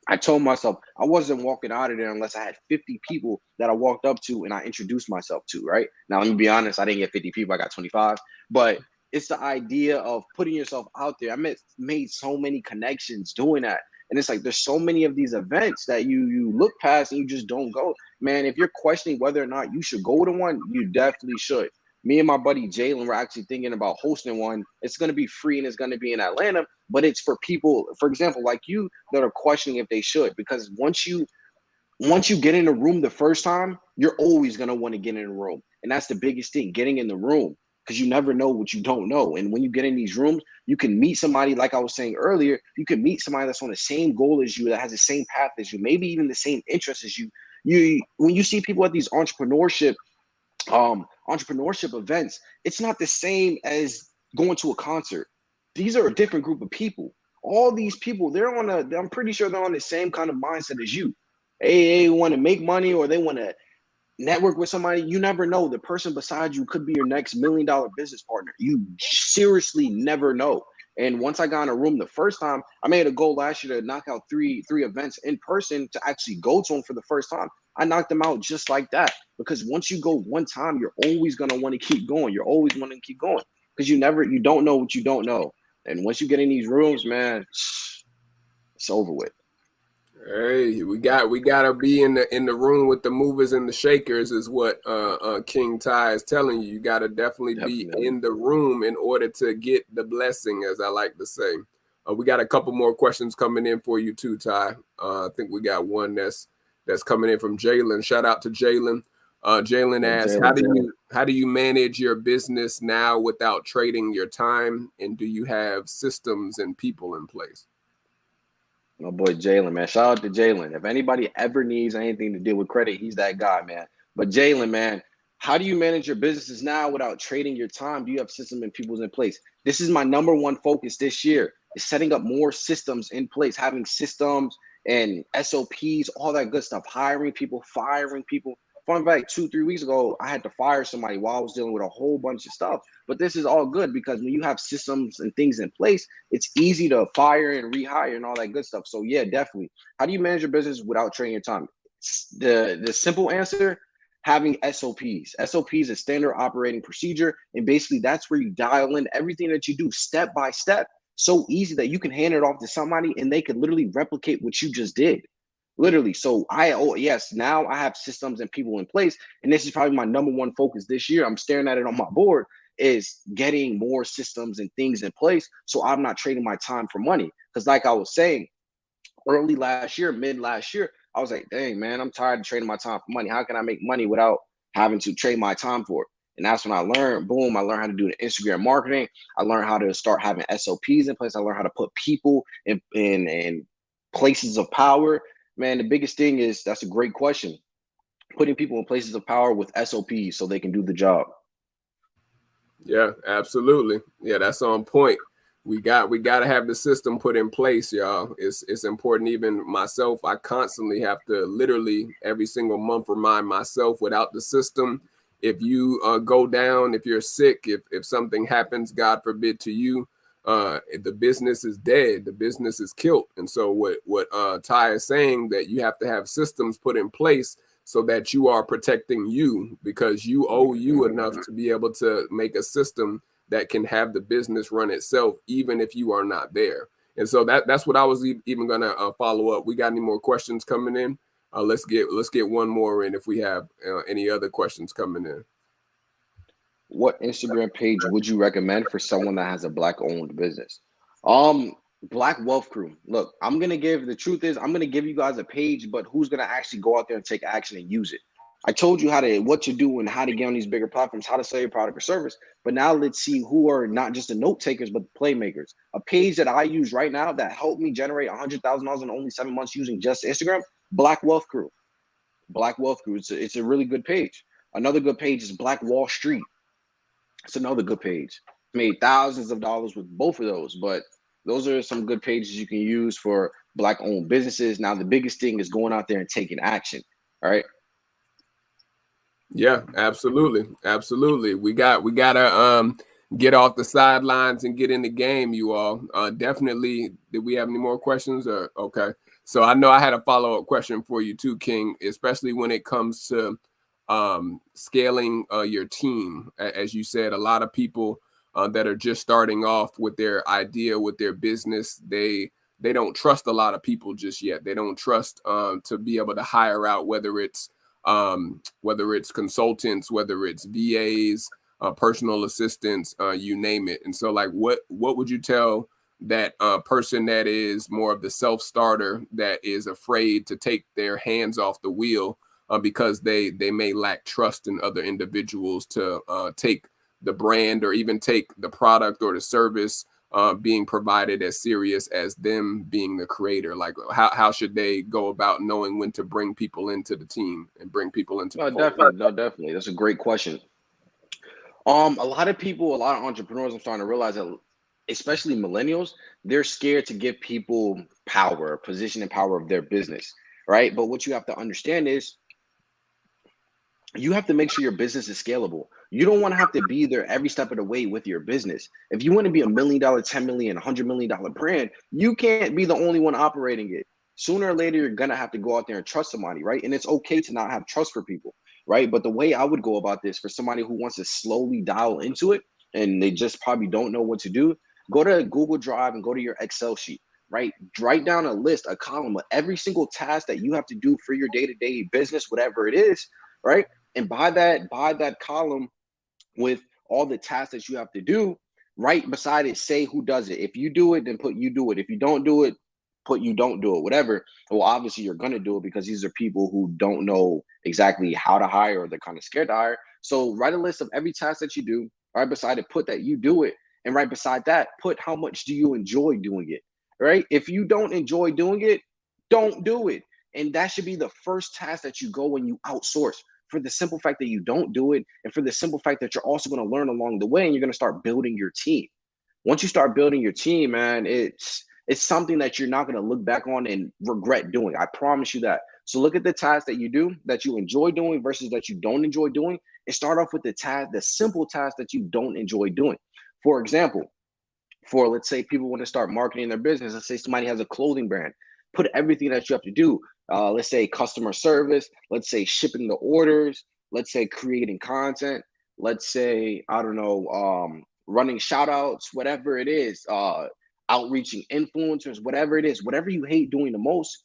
I told myself I wasn't walking out of there unless I had 50 people that I walked up to and I introduced myself to, right? Now, let me be honest, I didn't get 50 people, I got 25. But it's the idea of putting yourself out there. I made so many connections doing that. And it's like, there's so many of these events that you look past and you just don't go. Man, if you're questioning whether or not you should go to one, you definitely should. Me and my buddy Jalen were actually thinking about hosting one. It's going to be free and it's going to be in Atlanta, but it's for people, for example, like you, that are questioning if they should. Because once you get in a room the first time, you're always going to want to get in a room. And that's the biggest thing, getting in the room, because you never know what you don't know. And when you get in these rooms, you can meet somebody, like I was saying earlier, you can meet somebody that's on the same goal as you, that has the same path as you, maybe even the same interests as you. When you see people at these entrepreneurship events, it's not the same as going to a concert. These are a different group of people. All these people, I'm pretty sure they're on the same kind of mindset as you. They want to make money, or they want to network with somebody. You never know. The person beside you could be your next $1 million business partner. You seriously never know. And once I got in a room the first time, I made a goal last year to knock out three events in person, to actually go to them for the first time. I knocked them out just like that, because once you go one time, you're always going to want to keep going. You're always wanting to keep going, because you don't know what you don't know. And once you get in these rooms, man, it's over with. Hey, we gotta be in the room with the movers and the shakers, is what King Ty is telling you. You gotta definitely be in the room in order to get the blessing, as I like to say. We got a couple more questions coming in for you too, Ty. I think we got one that's coming in from Jalen. Shout out to Jalen. Jalen asks, how do you manage your business now without trading your time, and do you have systems and people in place? My boy Jalen, man. Shout out to Jalen. If anybody ever needs anything to deal with credit, he's that guy, man. But Jalen, man, how do you manage your businesses now without trading your time? Do you have systems and people in place? This is my number one focus this year, is setting up more systems in place, having systems and SOPs, all that good stuff, hiring people, firing people. Fun fact, 2-3 weeks ago, I had to fire somebody while I was dealing with a whole bunch of stuff. But this is all good, because when you have systems and things in place, it's easy to fire and rehire and all that good stuff. So yeah, definitely. How do you manage your business without trading your time? The simple answer, having SOPs. SOPs is standard operating procedure. And basically that's where you dial in everything that you do step by step. So easy that you can hand it off to somebody and they could literally replicate what you just did. Literally. So now I have systems and people in place. And this is probably my number one focus this year. I'm staring at it on my board, is getting more systems and things in place, so I'm not trading my time for money. Because like I was saying, mid last year, I was like, dang, man, I'm tired of trading my time for money. How can I make money without having to trade my time for it? And that's when I learned, I learned how to do the Instagram marketing. I learned how to start having SOPs in place. I learned how to put people in places of power. Man, the biggest thing is, that's a great question, putting people in places of power with SOPs so they can do the job. Yeah, absolutely. Yeah, that's on point. We got to have the system put in place, y'all. It's important. Even myself, I constantly have to literally every single month remind myself, without the system, if you go down, if you're sick, if something happens, God forbid, to you, the business is dead, the business is killed. And so what Ty is saying, that you have to have systems put in place so that you are protecting you, because you owe you enough to be able to make a system that can have the business run itself, even if you are not there. And so that's what I was even going to follow up. We got any more questions coming in? Let's get one more in if we have any other questions coming in. What Instagram page would you recommend for someone that has a Black-owned business? Black Wealth Crew. Look, I'm going to give you guys a page, but who's going to actually go out there and take action and use it? I told you what to do and how to get on these bigger platforms, how to sell your product or service. But now let's see who are not just the note takers, but the playmakers. A page that I use right now that helped me generate $100,000 in only 7 months using just Instagram, Black Wealth Crew. Black Wealth Crew. It's a really good page. Another good page is Black Wall Street. It's another good page. Made thousands of dollars with both of those, but those are some good pages you can use for Black-owned businesses. Now, the biggest thing is going out there and taking action. All right. Yeah, absolutely. Absolutely. We gotta get off the sidelines and get in the game, you all. Definitely. Did we have any more questions? Or okay. So I know I had a follow-up question for you too, King, especially when it comes to scaling your team. As you said, a lot of people that are just starting off with their idea, with their business, they don't trust a lot of people just yet. They don't trust to be able to hire out, whether it's consultants, whether it's VAs, personal assistants, you name it. And so, like, what would you tell that person that is more of the self-starter, that is afraid to take their hands off the wheel because they may lack trust in other individuals to take the brand or even take the product or the service being provided as serious as them being the creator? Like, how should they go about knowing when to bring people into the team and bring people into the fold? Definitely. That's a great question. A lot of entrepreneurs, I'm starting to realize that, especially millennials, they're scared to give people power, position and power of their business, right? But what you have to understand is you have to make sure your business is scalable. You don't want to have to be there every step of the way with your business. If you want to be $1 million, 10 million, $100 million brand, you can't be the only one operating it. Sooner or later, you're gonna have to go out there and trust somebody, right? And it's okay to not have trust for people, right? But the way I would go about this for somebody who wants to slowly dial into it and they just probably don't know what to do, go to Google Drive and go to your Excel sheet, right? Write down a list, a column of every single task that you have to do for your day-to-day business, whatever it is, right? And by that column with all the tasks that you have to do, right beside it, say who does it. If you do it, then put you do it. If you don't do it, put you don't do it, whatever. Well, obviously you're gonna do it because these are people who don't know exactly how to hire or they're kind of scared to hire. So write a list of every task that you do. Right beside it, put that you do it. And right beside that, put how much do you enjoy doing it. Right? If you don't enjoy doing it, don't do it. And that should be the first task that you go when you outsource, for the simple fact that you don't do it, and for the simple fact that you're also going to learn along the way, and you're going to start building your team. Once you start building your team, man, it's something that you're not going to look back on and regret doing. I promise you that. So look at the tasks that you do that you enjoy doing versus that you don't enjoy doing, and start off with the simple tasks that you don't enjoy doing. For example, for, let's say, people want to start marketing their business. Let's say somebody has a clothing brand. Put everything that you have to do. Let's say customer service. Let's say shipping the orders. Let's say creating content. Let's say, I don't know, running shout outs, whatever it is, outreaching influencers, whatever it is, whatever you hate doing the most,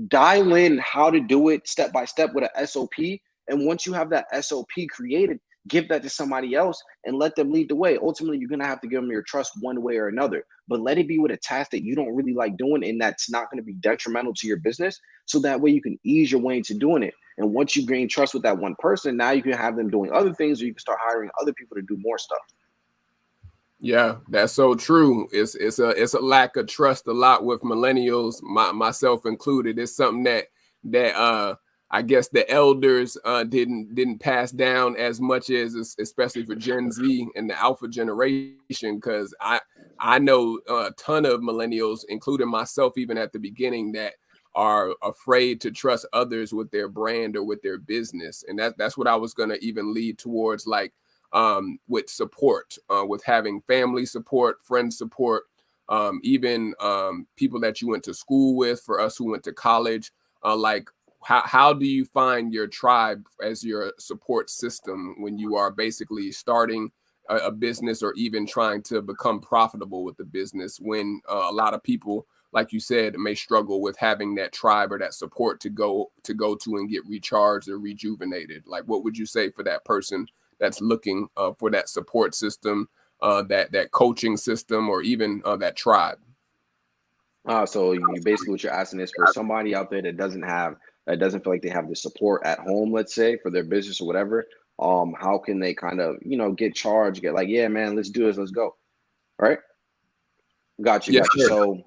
dial in how to do it step by step with a SOP. And once you have that SOP created, give that to somebody else and let them lead the way. Ultimately, you're going to have to give them your trust one way or another, but let it be with a task that you don't really like doing and that's not going to be detrimental to your business. So that way you can ease your way into doing it. And once you gain trust with that one person, now you can have them doing other things, or you can start hiring other people to do more stuff. Yeah, that's so true. It's a lack of trust a lot with millennials, myself included. It's something that I guess the elders didn't pass down as much as, especially for Gen Z and the Alpha generation. Because I know a ton of millennials, including myself, even at the beginning, that are afraid to trust others with their brand or with their business, and that's what I was gonna even lead towards, like with support, with having family support, friend support, even people that you went to school with. For us who went to college, like how do you find your tribe as your support system when you are basically starting a business or even trying to become profitable with the business, when a lot of people, like you said, may struggle with having that tribe or that support to go to and get recharged or rejuvenated? Like, what would you say for that person that's looking for that support system, that coaching system, or even that tribe? So you basically, what you're asking is for somebody out there that doesn't feel like they have the support at home, let's say, for their business or whatever. How can they kind of, get charged, get like, yeah, man, let's do this, let's go. All right. Got you, Yes, got you. sir. So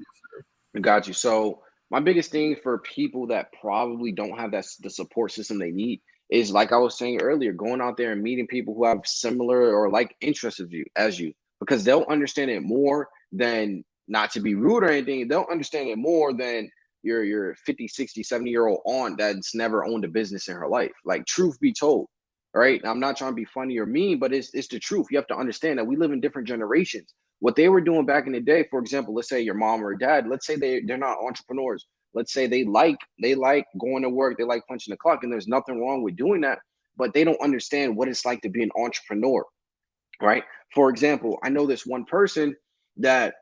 got you. So my biggest thing for people that probably don't have the support system they need is, like I was saying earlier, going out there and meeting people who have similar or like interests as you, because they'll understand it more than, not to be rude or anything, they'll understand it more than your 50, 60, 70-year-old aunt that's never owned a business in her life. Like, truth be told, right? I'm not trying to be funny or mean, but it's the truth. You have to understand that we live in different generations. What they were doing back in the day, for example, let's say your mom or dad, let's say they're not entrepreneurs. Let's say they like going to work, they like punching the clock, and there's nothing wrong with doing that, but they don't understand what it's like to be an entrepreneur, right? For example, I know this one person that,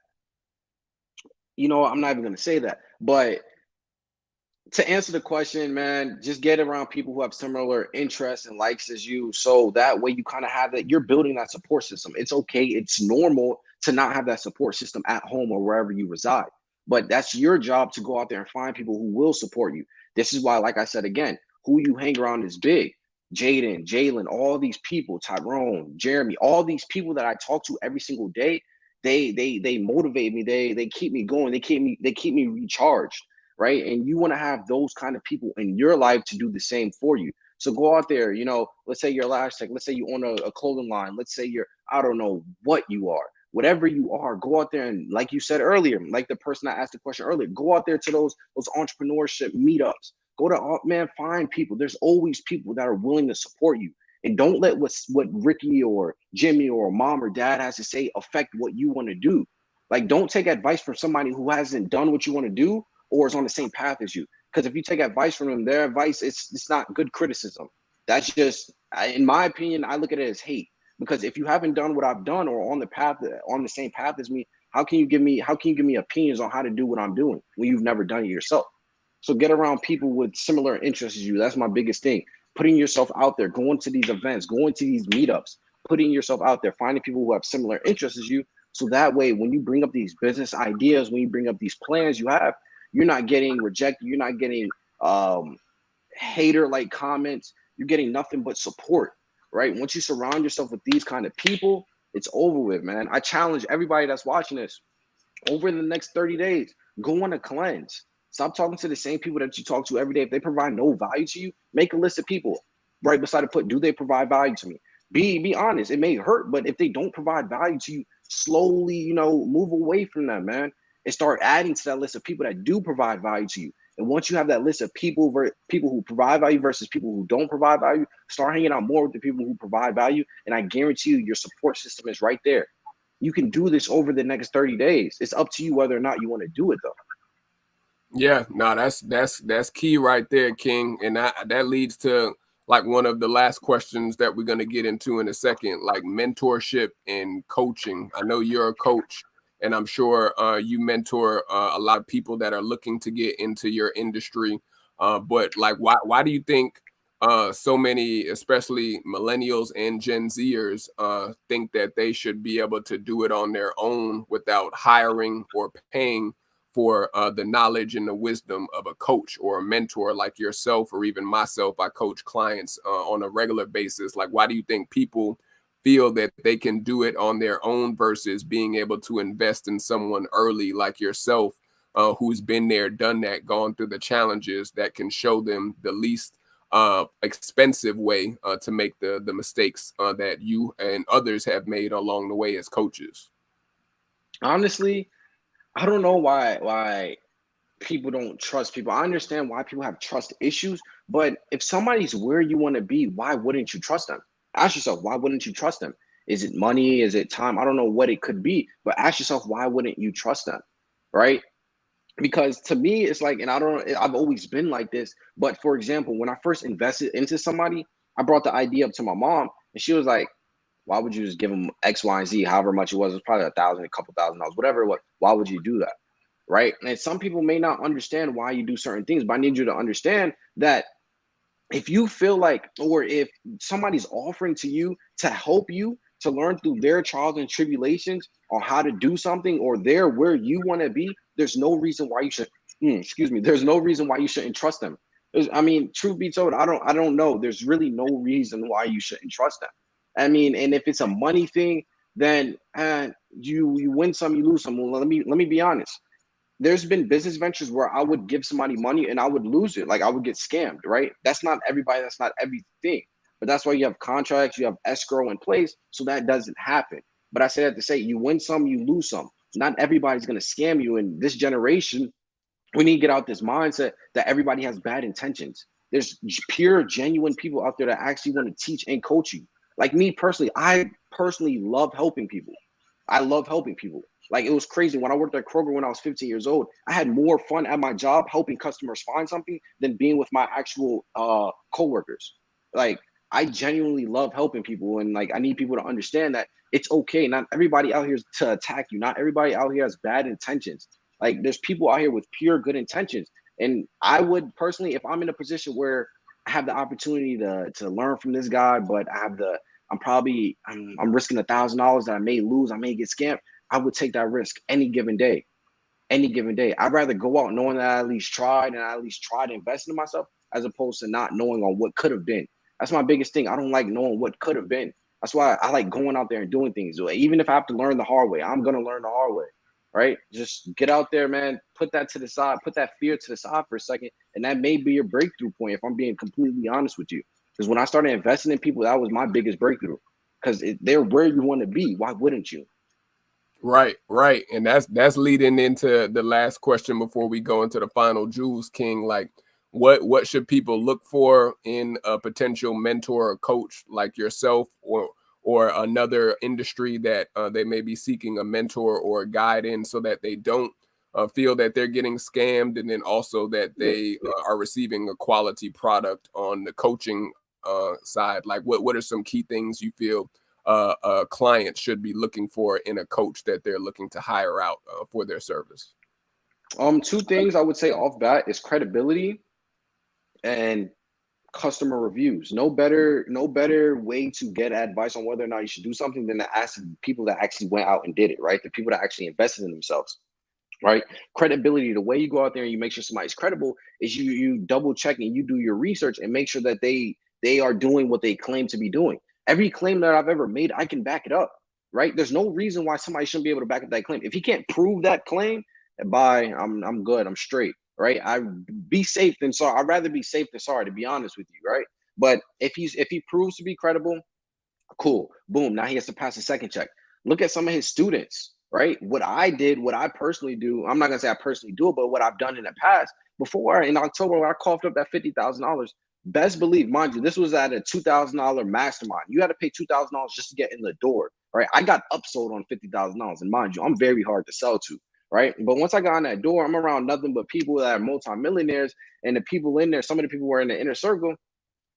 I'm not even going to say that, but to answer the question, man, just get around people who have similar interests and likes as you. So that way you kind of have that, you're building that support system. It's okay. It's normal to not have that support system at home or wherever you reside. But that's your job to go out there and find people who will support you. This is why, like I said, again, who you hang around is big. Jaden, Jalen, all these people, Tyrone, Jeremy, all these people that I talk to every single day, they motivate me. They keep me going. They keep me recharged, right? And you want to have those kind of people in your life to do the same for you. So go out there, let's say you're Lash Tech, let's say you own a clothing line, let's say you're, I don't know what you are, whatever you are, go out there and, like you said earlier, like the person I asked the question earlier, go out there to those entrepreneurship meetups, Go to, man, find people. There's always people that are willing to support you. And don't let what Ricky or Jimmy or mom or dad has to say affect what you want to do. Like, don't take advice from somebody who hasn't done what you want to do or is on the same path as you. Because if you take advice from them, their advice, it's not good criticism. That's just, in my opinion, I look at it as hate. Because if you haven't done what I've done or on the same path as me, how can you give me opinions on how to do what I'm doing when you've never done it yourself? So get around people with similar interests as you. That's my biggest thing. Putting yourself out there, going to these events, going to these meetups, putting yourself out there, finding people who have similar interests as you. So that way, when you bring up these business ideas, when you bring up these plans you have, you're not getting rejected. You're not getting hater-like comments. You're getting nothing but support, right? Once you surround yourself with these kind of people, it's over with, man. I challenge everybody that's watching this, over the next 30 days, go on a cleanse. Stop talking to the same people that you talk to every day. If they provide no value to you, make a list of people right beside it. Do they provide value to me? Be honest. It may hurt, but if they don't provide value to you, slowly, move away from them, man, and start adding to that list of people that do provide value to you. And once you have that list of people who provide value versus people who don't provide value, start hanging out more with the people who provide value. And I guarantee you, your support system is right there. You can do this over the next 30 days. It's up to you whether or not you want to do it, though. Yeah, no, that's key right there, King. And that leads to like one of the last questions that we're going to get into in a second, like mentorship and coaching. I know you're a coach, and I'm sure you mentor a lot of people that are looking to get into your industry. But like, why do you think so many, especially millennials and Gen Zers, think that they should be able to do it on their own without hiring or paying for the knowledge and the wisdom of a coach or a mentor like yourself, or even myself? I coach clients on a regular basis. Like, why do you think people feel that they can do it on their own versus being able to invest in someone early like yourself, who's been there, done that, gone through the challenges, that can show them the least expensive way to make the mistakes that you and others have made along the way as coaches? Honestly, I don't know why people don't trust people. I understand why people have trust issues, but if somebody's where you want to be, why wouldn't you trust them? Ask yourself, why wouldn't you trust them? Is it money? Is it time? I don't know what it could be, but ask yourself, why wouldn't you trust them? Right? Because to me, it's like, and I've always been like this, but for example, when I first invested into somebody, I brought the idea up to my mom, and she was like, why would you just give them X, Y, and Z, however much it was probably $1,000, a couple $1,000, whatever it was. Why would you do that? Right? And some people may not understand why you do certain things, but I need you to understand that if you feel like, or if somebody's offering to you to help you to learn through their trials and tribulations on how to do something, or they're where you want to be, there's no reason why you should, there's no reason why you shouldn't trust them. Truth be told, I don't know. There's really no reason why you shouldn't trust them. And if it's a money thing, then you win some, you lose some. Well, let me be honest. There's been business ventures where I would give somebody money and I would lose it. Like, I would get scammed, right? That's not everybody. That's not everything. But that's why you have contracts, you have escrow in place, so that doesn't happen. But I say that to say, you win some, you lose some. Not everybody's going to scam you. In this generation, we need to get out this mindset that everybody has bad intentions. There's pure, genuine people out there that actually want to teach and coach you. Like me personally, I personally love helping people. I love helping people. Like, it was crazy. When I worked at Kroger when I was 15 years old, I had more fun at my job helping customers find something than being with my actual coworkers. Like, I genuinely love helping people. And like, I need people to understand that it's okay. Not everybody out here is to attack you. Not everybody out here has bad intentions. Like, there's people out here with pure good intentions. And I would personally, if I'm in a position where I have the opportunity to learn from this guy, but I'm risking $1,000 that I may lose, I may get scammed, I would take that risk any given day. Any given day. I'd rather go out knowing that I at least tried, and I at least tried to invest in myself, as opposed to not knowing on what could have been. That's my biggest thing. I don't like knowing what could have been. That's why I like going out there and doing things. Even if I have to learn the hard way, I'm going to learn the hard way, right? Just get out there, man. Put that to the side. Put that fear to the side for a second, and that may be your breakthrough point, if I'm being completely honest with you. Because when I started investing in people, that was my biggest breakthrough. Because they're where you want to be. Why wouldn't you? Right. And that's leading into the last question before we go into the final jewels, King. Like, what should people look for in a potential mentor or coach like yourself, or another industry that they may be seeking a mentor or a guide in, so that they don't feel that they're getting scammed, and then also that they are receiving a quality product on the coaching side? Like, what are some key things you feel a client should be looking for in a coach that they're looking to hire out for their service? Two things I would say off bat is credibility and customer reviews. No better way to get advice on whether or not you should do something than to ask people that actually went out and did it, right? The people that actually invested in themselves, right? Credibility, the way you go out there and you make sure somebody's credible is you double check and you do your research and make sure that they are doing what they claim to be doing. Every claim that I've ever made, I can back it up, right? There's no reason why somebody shouldn't be able to back up that claim. If he can't prove that claim, bye, I'm good, I'm straight, right? Be safe than sorry. I'd rather be safe than sorry, to be honest with you, right? But if he proves to be credible, cool, boom, now he has to pass a second check. Look at some of his students, right? What I did, what I personally do, I'm not gonna say I personally do it, but what I've done in the past, before in October when I coughed up that $50,000, best believe, mind you, this was at a $2,000 mastermind. You had to pay $2,000 just to get in the door, right? I got upsold on $50,000, and mind you, I'm very hard to sell to, right? But once I got in that door, I'm around nothing but people that are multimillionaires, and the people in there, some of the people were in the inner circle.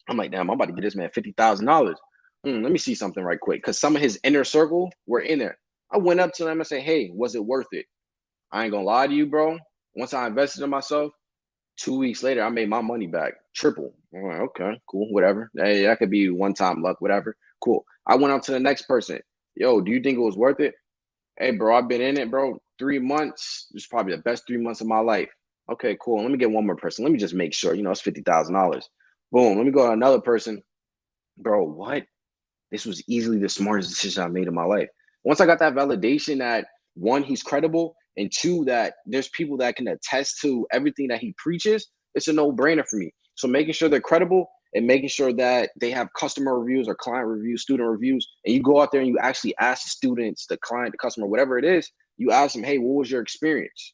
I'm like, damn, I'm about to get this man $50,000. Let me see something right quick, because some of his inner circle were in there. I went up to them and said, hey, was it worth it? I ain't gonna lie to you, bro. Once I invested in myself, 2 weeks later, I made my money back, triple. I'm like, okay, cool, whatever. Hey, that could be one-time luck, whatever. Cool. I went up to the next person. Yo, do you think it was worth it? Hey, bro, I've been in it, bro. 3 months. It's probably the best 3 months of my life. Okay, cool. Let me get one more person. Let me just make sure. It's $50,000. Boom. Let me go to another person. Bro, what? This was easily the smartest decision I made in my life. Once I got that validation that, one, he's credible, and two, that there's people that can attest to everything that he preaches, it's a no-brainer for me. So making sure they're credible and making sure that they have customer reviews or client reviews, student reviews, and you go out there and you actually ask the students, the client, the customer, whatever it is, you ask them, hey, what was your experience?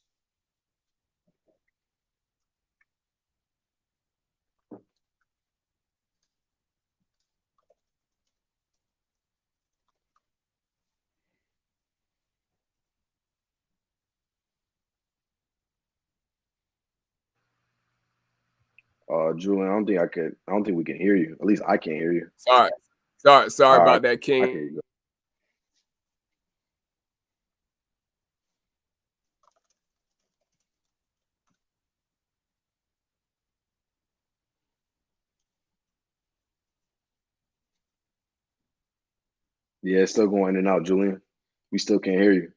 Julian, I don't think we can hear you. At least I can't hear you. Sorry about that, King. I hear you. Yeah, it's still going in and out, Julian. We still can't hear you.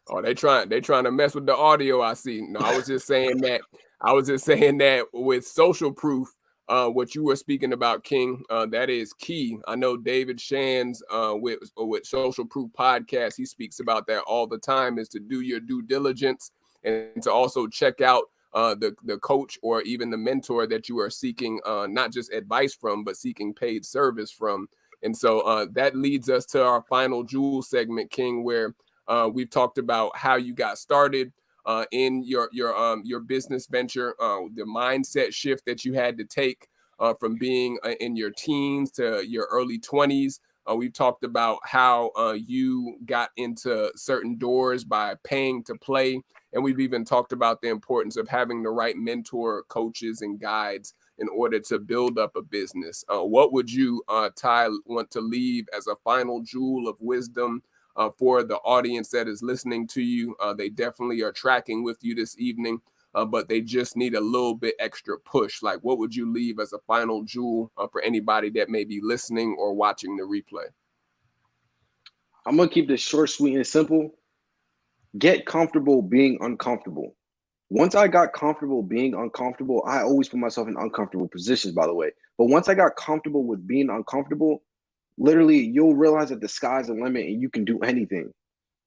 Oh, they trying to mess with the audio, I see. No, I was just saying that with social proof, what you were speaking about, King, that is key. I know David Shands with Social Proof Podcast, he speaks about that all the time, is to do your due diligence and to also check out the coach or even the mentor that you are seeking not just advice from, but seeking paid service from. And so that leads us to our final jewel segment, King, where we've talked about how you got started in your business venture, the mindset shift that you had to take from being in your teens to your early 20s. We've talked about how you got into certain doors by paying to play. And we've even talked about the importance of having the right mentor, coaches, and guides in order to build up a business. What would you, Ty, want to leave as a final jewel of wisdom for the audience that is listening to you? They definitely are tracking with you this evening, but they just need a little bit extra push. Like, what would you leave as a final jewel for anybody that may be listening or watching the replay? I'm going to keep this short, sweet, and simple. Get comfortable being uncomfortable. Once I got comfortable being uncomfortable, I always put myself in uncomfortable positions, by the way. But once I got comfortable with being uncomfortable, literally, you'll realize that the sky's the limit and you can do anything.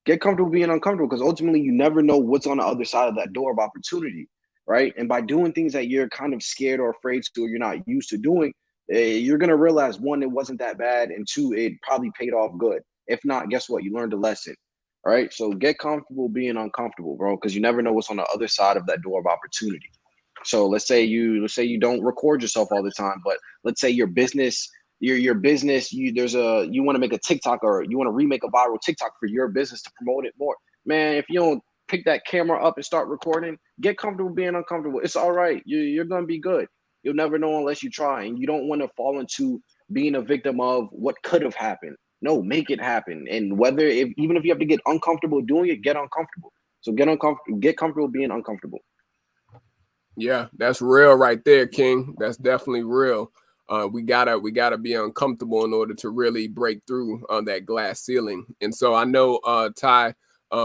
Get comfortable being uncomfortable, because ultimately you never know what's on the other side of that door of opportunity, right? And by doing things that you're kind of scared or afraid to, or you're not used to doing, you're going to realize, one, it wasn't that bad, and two, it probably paid off good. If not, guess what? You learned a lesson. All right. So get comfortable being uncomfortable, bro, because you never know what's on the other side of that door of opportunity. So let's say you don't record yourself all the time, but let's say your business, your business, you want to make a TikTok, or you want to remake a viral TikTok for your business to promote it more. Man, if you don't pick that camera up and start recording, get comfortable being uncomfortable. It's all right. You're gonna be good. You'll never know unless you try, and you don't want to fall into being a victim of what could have happened. No, make it happen. And even if you have to get uncomfortable doing it, get uncomfortable. So get comfortable being uncomfortable. Yeah, that's real right there, King. That's definitely real. We gotta be uncomfortable in order to really break through that glass ceiling. And so I know, Ty,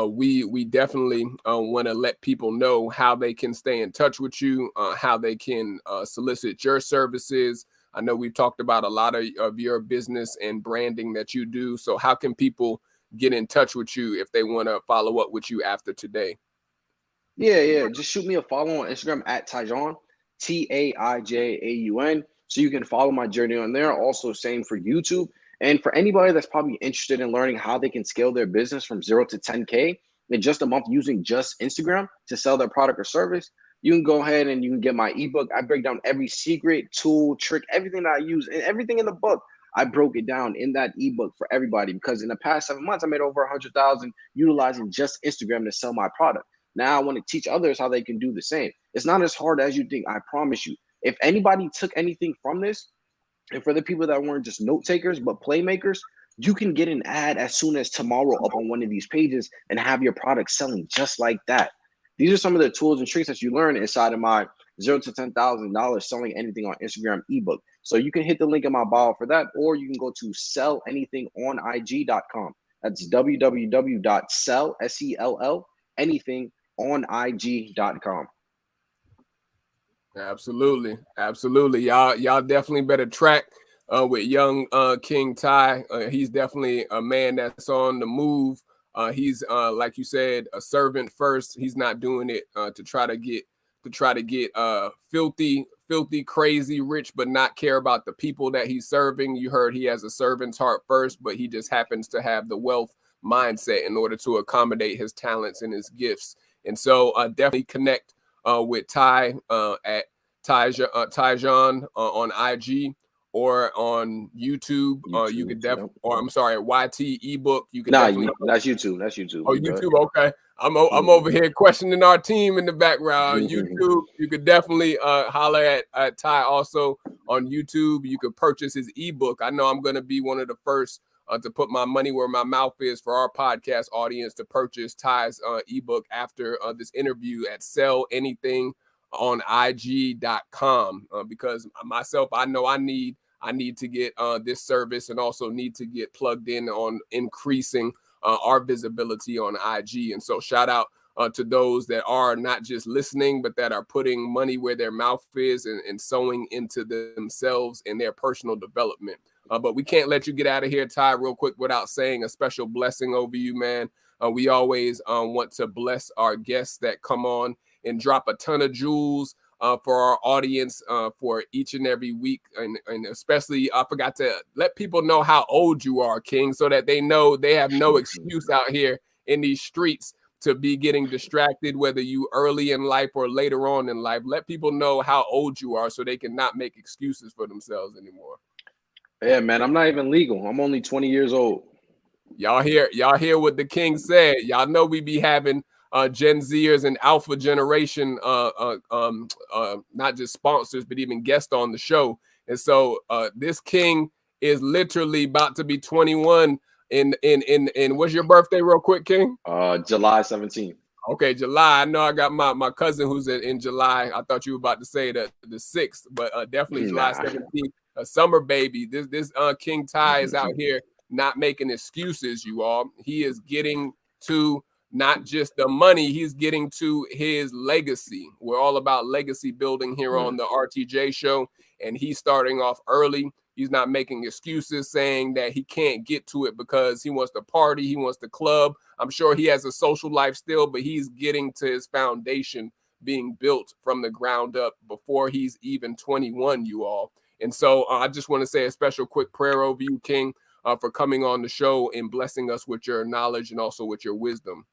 we definitely want to let people know how they can stay in touch with you, how they can solicit your services. I know we've talked about a lot of your business and branding that you do. So how can people get in touch with you if they want to follow up with you after today? Yeah. Just shoot me a follow on Instagram at Taijaun, Taijaun. So you can follow my journey on there. Also, same for YouTube. And for anybody that's probably interested in learning how they can scale their business from 0 to 10K in just a month using just Instagram to sell their product or service, you can go ahead and you can get my ebook. I break down every secret, tool, trick, everything that I use, and everything in the book. I broke it down in that ebook for everybody, because in the past 7 months, I made over 100,000 utilizing just Instagram to sell my product. Now I want to teach others how they can do the same. It's not as hard as you think. I promise you. If anybody took anything from this, and for the people that weren't just note takers, but playmakers, you can get an ad as soon as tomorrow up on one of these pages and have your product selling just like that. These are some of the tools and tricks that you learn inside of my $0 to $10,000 selling anything on Instagram ebook. So you can hit the link in my bio for that, or you can go to sellanythingOnIG.com. That's www.sellanything.com. Absolutely. Y'all definitely better track with young King Ty. He's definitely a man that's on the move. He's like you said, a servant first. He's not doing it to try to get filthy, crazy rich, but not care about the people that he's serving. You heard he has a servant's heart first, but he just happens to have the wealth mindset in order to accommodate his talents and his gifts. And so definitely connect with Ty at Taijaun on IG or on YouTube. You could definitely, or I'm sorry, YT ebook. You could definitely. That's YouTube. That's YouTube. Oh, YouTube. Okay. I'm over here questioning our team in the background. YouTube. You could definitely holler at Ty also on YouTube. You could purchase his ebook. I know I'm going to be one of the first to put my money where my mouth is for our podcast audience to purchase Ty's ebook after this interview at sellandthing.ig.com because myself, I know I need to get this service and also need to get plugged in on increasing our visibility on IG. And so shout out to those that are not just listening, but that are putting money where their mouth is and sowing into themselves and their personal development. But we can't let you get out of here, Ty, real quick without saying a special blessing over you, man. We always want to bless our guests that come on and drop a ton of jewels for our audience for each and every week. And especially, I forgot to let people know how old you are, King, so that they know they have no excuse out here in these streets to be getting distracted, whether you early in life or later on in life. Let people know how old you are so they can not make excuses for themselves anymore. Yeah, man, I'm not even legal. I'm only 20 years old. Y'all hear what the King said. Y'all know we be having Gen Zers and Alpha generation, not just sponsors, but even guests on the show. And so this King is literally about to be 21 in what's your birthday real quick, King? July 17th. Okay, July. I know I got my cousin who's in July. I thought you were about to say the 6th, but definitely July 17th. A summer baby. This King Ty is out here not making excuses, you all. He is getting to not just the money, he's getting to his legacy. We're all about legacy building here on the RTJ show, and he's starting off early. He's not making excuses saying that he can't get to it because he wants to party, he wants to club. I'm sure he has a social life still, but he's getting to his foundation being built from the ground up before he's even 21, you all. And so I just want to say a special quick prayer over you, King. for coming on the show and blessing us with your knowledge and also with your wisdom.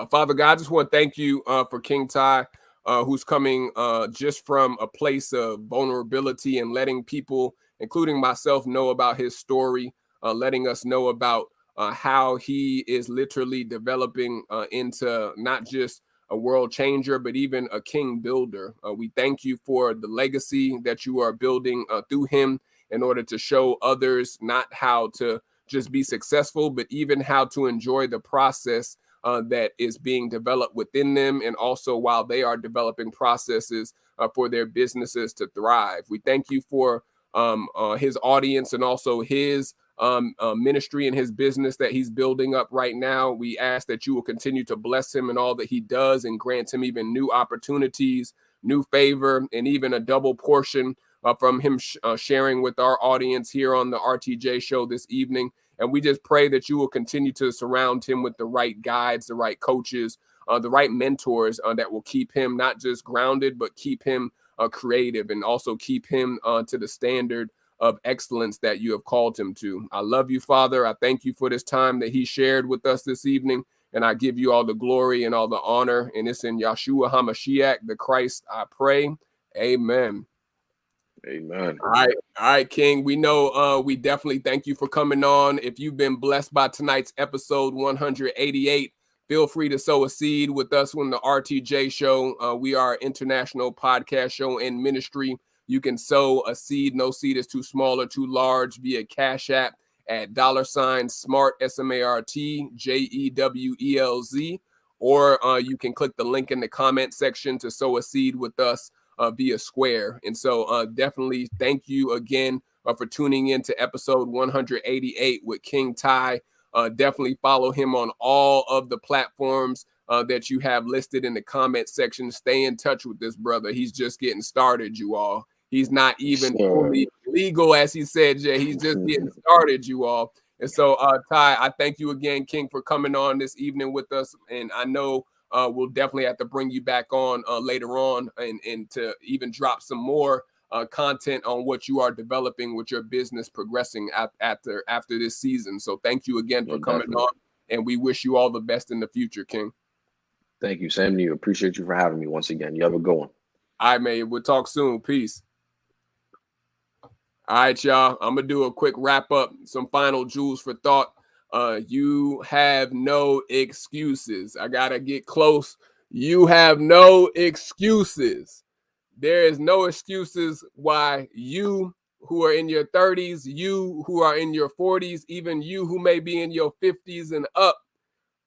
Father God, I just want to thank you for King Ty, who's coming just from a place of vulnerability and letting people, including myself, know about his story, letting us know about how he is literally developing into not just a world changer, but even a king builder. We thank you for the legacy that you are building through him in order to show others not how to just be successful, but even how to enjoy the process that is being developed within them, and also while they are developing processes for their businesses to thrive. We thank you for his audience and also his ministry and his business that he's building up right now. We ask that you will continue to bless him in all that he does and grant him even new opportunities, new favor, and even a double portion from him sharing with our audience here on the RTJ show this evening. And we just pray that you will continue to surround him with the right guides, the right coaches, the right mentors that will keep him not just grounded, but keep him creative and also keep him to the standard of excellence that you have called him to. I love you, Father. I thank you for this time that he shared with us this evening. And I give you all the glory and all the honor. And it's in Yahshua HaMashiach, the Christ, I pray. Amen. Amen. All right, King. We know we definitely thank you for coming on. If you've been blessed by tonight's episode 188, feel free to sow a seed with us on the RTJ show. We are an international podcast show and ministry. You can sow a seed. No seed is too small or too large via Cash App at $SMART, SMART, JEWELZ. Or you can click the link in the comment section to sow a seed with us via Square. And so definitely thank you again for tuning in to episode 188 with King Ty. Definitely follow him on all of the platforms that you have listed in the comment section. Stay in touch with this brother. He's just getting started, you all. He's not even fully legal, as he said, Jay. He's just getting started, you all. And so, Ty, I thank you again, King, for coming on this evening with us. And I know we'll definitely have to bring you back on later on and to even drop some more content on what you are developing with your business progressing after this season. So thank you again for coming on, and we wish you all the best in the future, King. Thank you, Sam. You appreciate you for having me once again. You have a good one. All right, man. We'll talk soon. Peace. All right, y'all. I'm going to do a quick wrap up, some final jewels for thought. You have no excuses. I got to get close. You have no excuses. There is no excuses why you who are in your 30s, you who are in your 40s, even you who may be in your 50s and up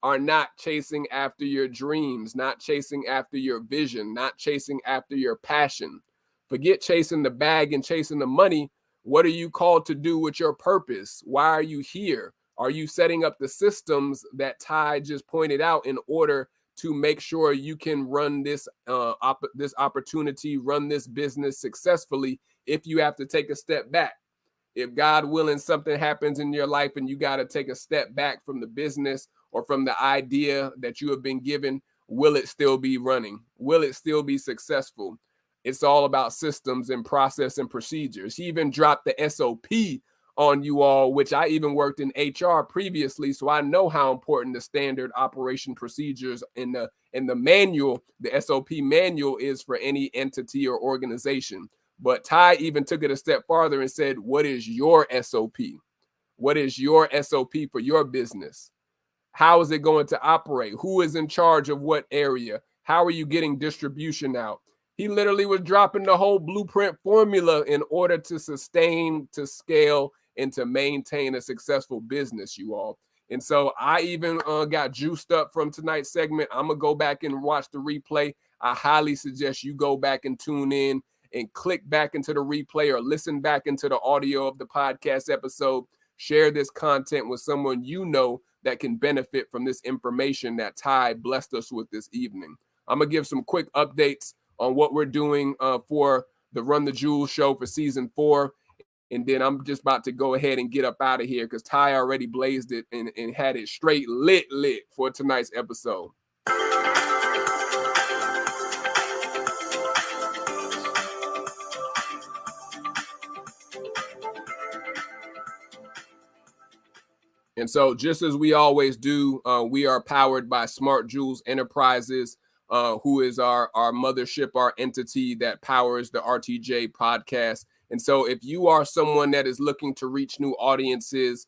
are not chasing after your dreams, not chasing after your vision, not chasing after your passion. Forget chasing the bag and chasing the money. What are you called to do with your purpose? Why are you here? Are you setting up the systems that Ty just pointed out in order to make sure you can run this opportunity, run this business successfully if you have to take a step back? If God willing, something happens in your life and you got to take a step back from the business or from the idea that you have been given, will it still be running? Will it still be successful? It's all about systems and process and procedures. He even dropped the SOP on you all, which I even worked in HR previously, so I know how important the standard operation procedures in the manual, the SOP manual, is for any entity or organization. But Ty even took it a step farther and said, what is your SOP? What is your SOP for your business? How is it going to operate? Who is in charge of what area? How are you getting distribution out? He literally was dropping the whole blueprint formula in order to sustain, to scale, and to maintain a successful business, you all. And so I even got juiced up from tonight's segment. I'm going to go back and watch the replay. I highly suggest you go back and tune in and click back into the replay or listen back into the audio of the podcast episode. Share this content with someone you know that can benefit from this information that Ty blessed us with this evening. I'm going to give some quick updates on what we're doing for the Run the Jewelz show for season 4. And then I'm just about to go ahead and get up out of here because Ty already blazed it and had it straight lit for tonight's episode. And so just as we always do, we are powered by Smart Jewelz Enterprises, who is our mothership, our entity that powers the RTJ podcast. And so if you are someone that is looking to reach new audiences,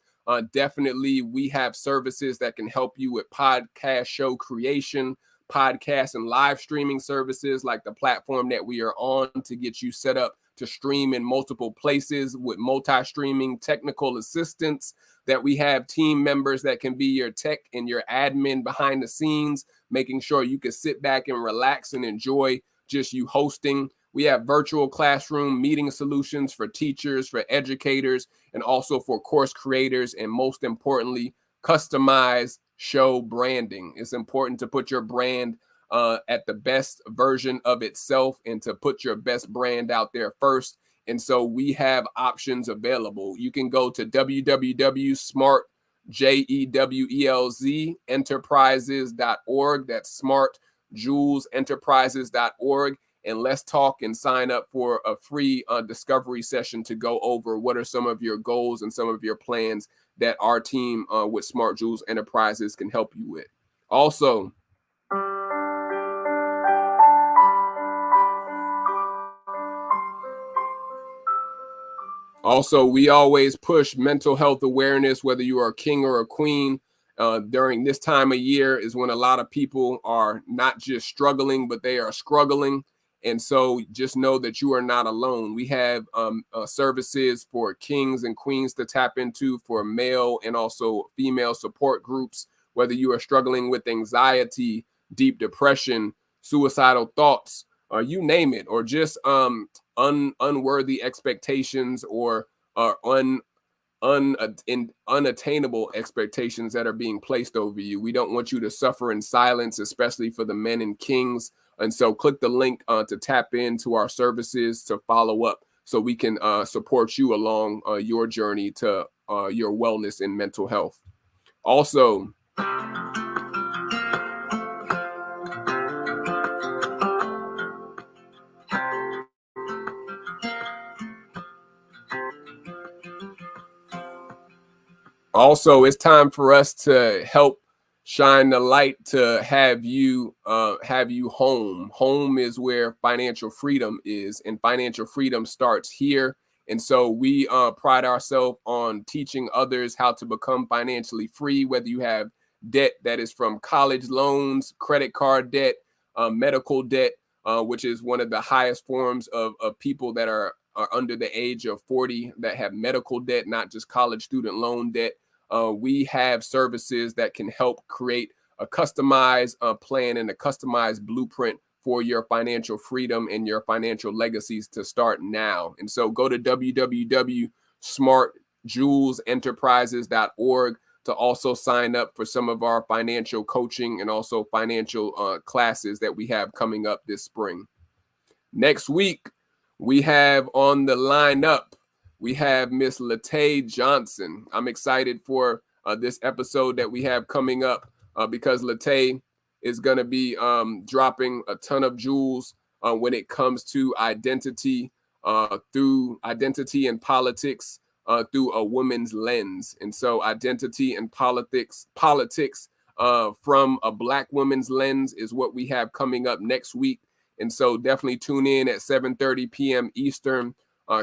definitely we have services that can help you with podcast show creation, podcast and live streaming services like the platform that we are on to get you set up to stream in multiple places with multi-streaming technical assistance, that we have team members that can be your tech and your admin behind the scenes, making sure you can sit back and relax and enjoy just you hosting. We have virtual classroom meeting solutions for teachers, for educators, and also for course creators, and most importantly, customized show branding. It's important to put your brand at the best version of itself and to put your best brand out there first. And so we have options available. You can go to www.smartjewelzenterprises.org. That's smartjewelzenterprises.org. And let's talk and sign up for a free discovery session to go over what are some of your goals and some of your plans that our team with Smart Jewelz Enterprises can help you with. Also, we always push mental health awareness, whether you are a king or a queen. During this time of year is when a lot of people are not just struggling, but they are struggling. And so just know that you are not alone. We have services for kings and queens to tap into, for male and also female support groups, whether you are struggling with anxiety, deep depression, suicidal thoughts, you name it, or just unworthy expectations or unattainable expectations that are being placed over you. We don't want you to suffer in silence, especially for the men and kings. And so click the link to tap into our services to follow up so we can support you along your journey to your wellness and mental health. Also, it's time for us to help shine the light to have you home. Home is where financial freedom is, and financial freedom starts here. And so we pride ourselves on teaching others how to become financially free, whether you have debt that is from college loans, credit card debt, medical debt, which is one of the highest forms of people that are under the age of 40 that have medical debt, not just college student loan debt. We have services that can help create a customized plan and a customized blueprint for your financial freedom and your financial legacies to start now. And so go to www.smartjewelzenterprises.org to also sign up for some of our financial coaching and also financial classes that we have coming up this spring. Next week, we have on the lineup, we have Miss Latay Johnson. I'm excited for this episode that we have coming up because Latay is going to be dropping a ton of jewels when it comes to identity, through identity and politics through a woman's lens. And so identity and politics from a Black woman's lens is what we have coming up next week. And so definitely tune in at 7:30 p.m. Eastern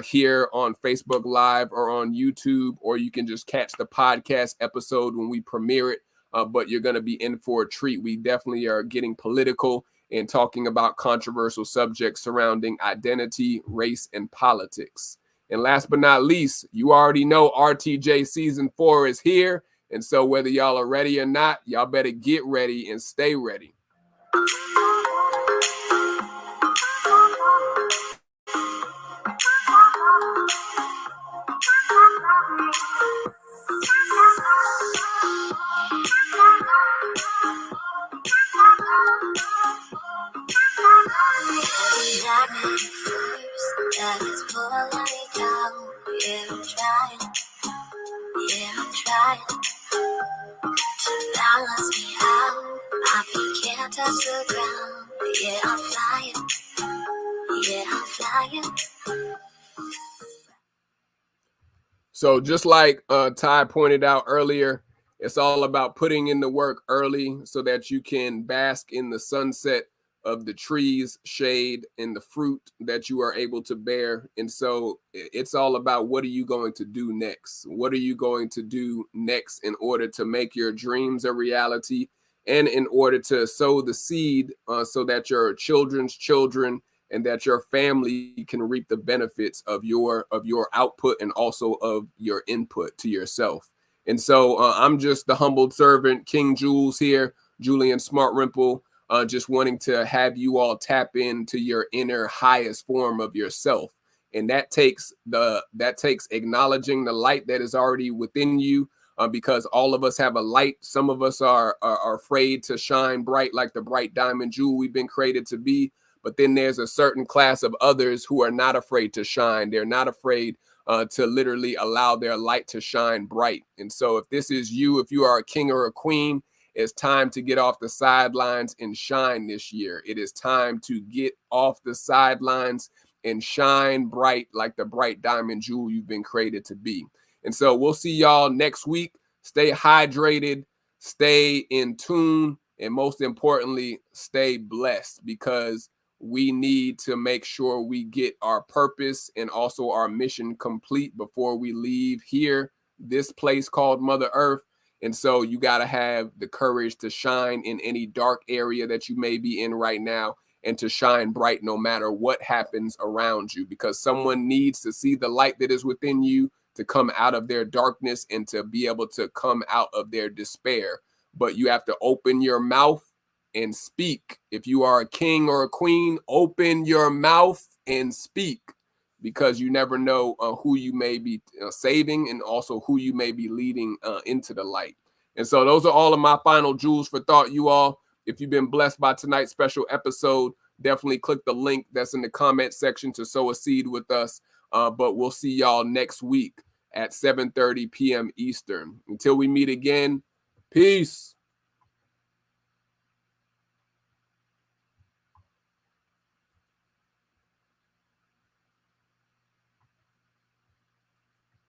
here on Facebook Live or on YouTube, or you can just catch the podcast episode when we premiere it. But you're going to be in for a treat. We definitely are getting political and talking about controversial subjects surrounding identity, race, and politics. And last but not least, you already know RTJ Season 4 is here. And so whether y'all are ready or not, y'all better get ready and stay ready. That is pulling me down. Yeah, I'm trying to balance me out. My feet can't touch the ground. Yeah, I'm flying. So just like Ty pointed out earlier, It's all about putting in the work early so that you can bask in the sunset of the trees, shade, and the fruit that you are able to bear. And so it's all about, what are you going to do next? What are you going to do next in order to make your dreams a reality, and in order to sow the seed so that your children's children and that your family can reap the benefits of your output and also of your input to yourself. And so I'm just the humbled servant, King Jewelz here, Julian Smart Rimple, just wanting to have you all tap into your inner highest form of yourself. And that takes acknowledging the light that is already within you, because all of us have a light. Some of us are afraid to shine bright like the bright diamond jewel we've been created to be. But then there's a certain class of others who are not afraid to shine. They're not afraid to literally allow their light to shine bright. And so if this is you, if you are a king or a queen, it's time to get off the sidelines and shine this year. It is time to get off the sidelines and shine bright like the bright diamond jewel you've been created to be. And so we'll see y'all next week. Stay hydrated, stay in tune, and most importantly, stay blessed, because we need to make sure we get our purpose and also our mission complete before we leave here, this place called Mother Earth. And so you got to have the courage to shine in any dark area that you may be in right now, and to shine bright no matter what happens around you, because someone needs to see the light that is within you to come out of their darkness and to be able to come out of their despair. But you have to open your mouth and speak. If you are a king or a queen, open your mouth and speak, because you never know who you may be saving, and also who you may be leading into the light. And so those are all of my final jewels for thought, you all. If you've been blessed by tonight's special episode, definitely click the link that's in the comment section to sow a seed with us. But we'll see y'all next week at 7:30 p.m. Eastern. Until we meet again, peace.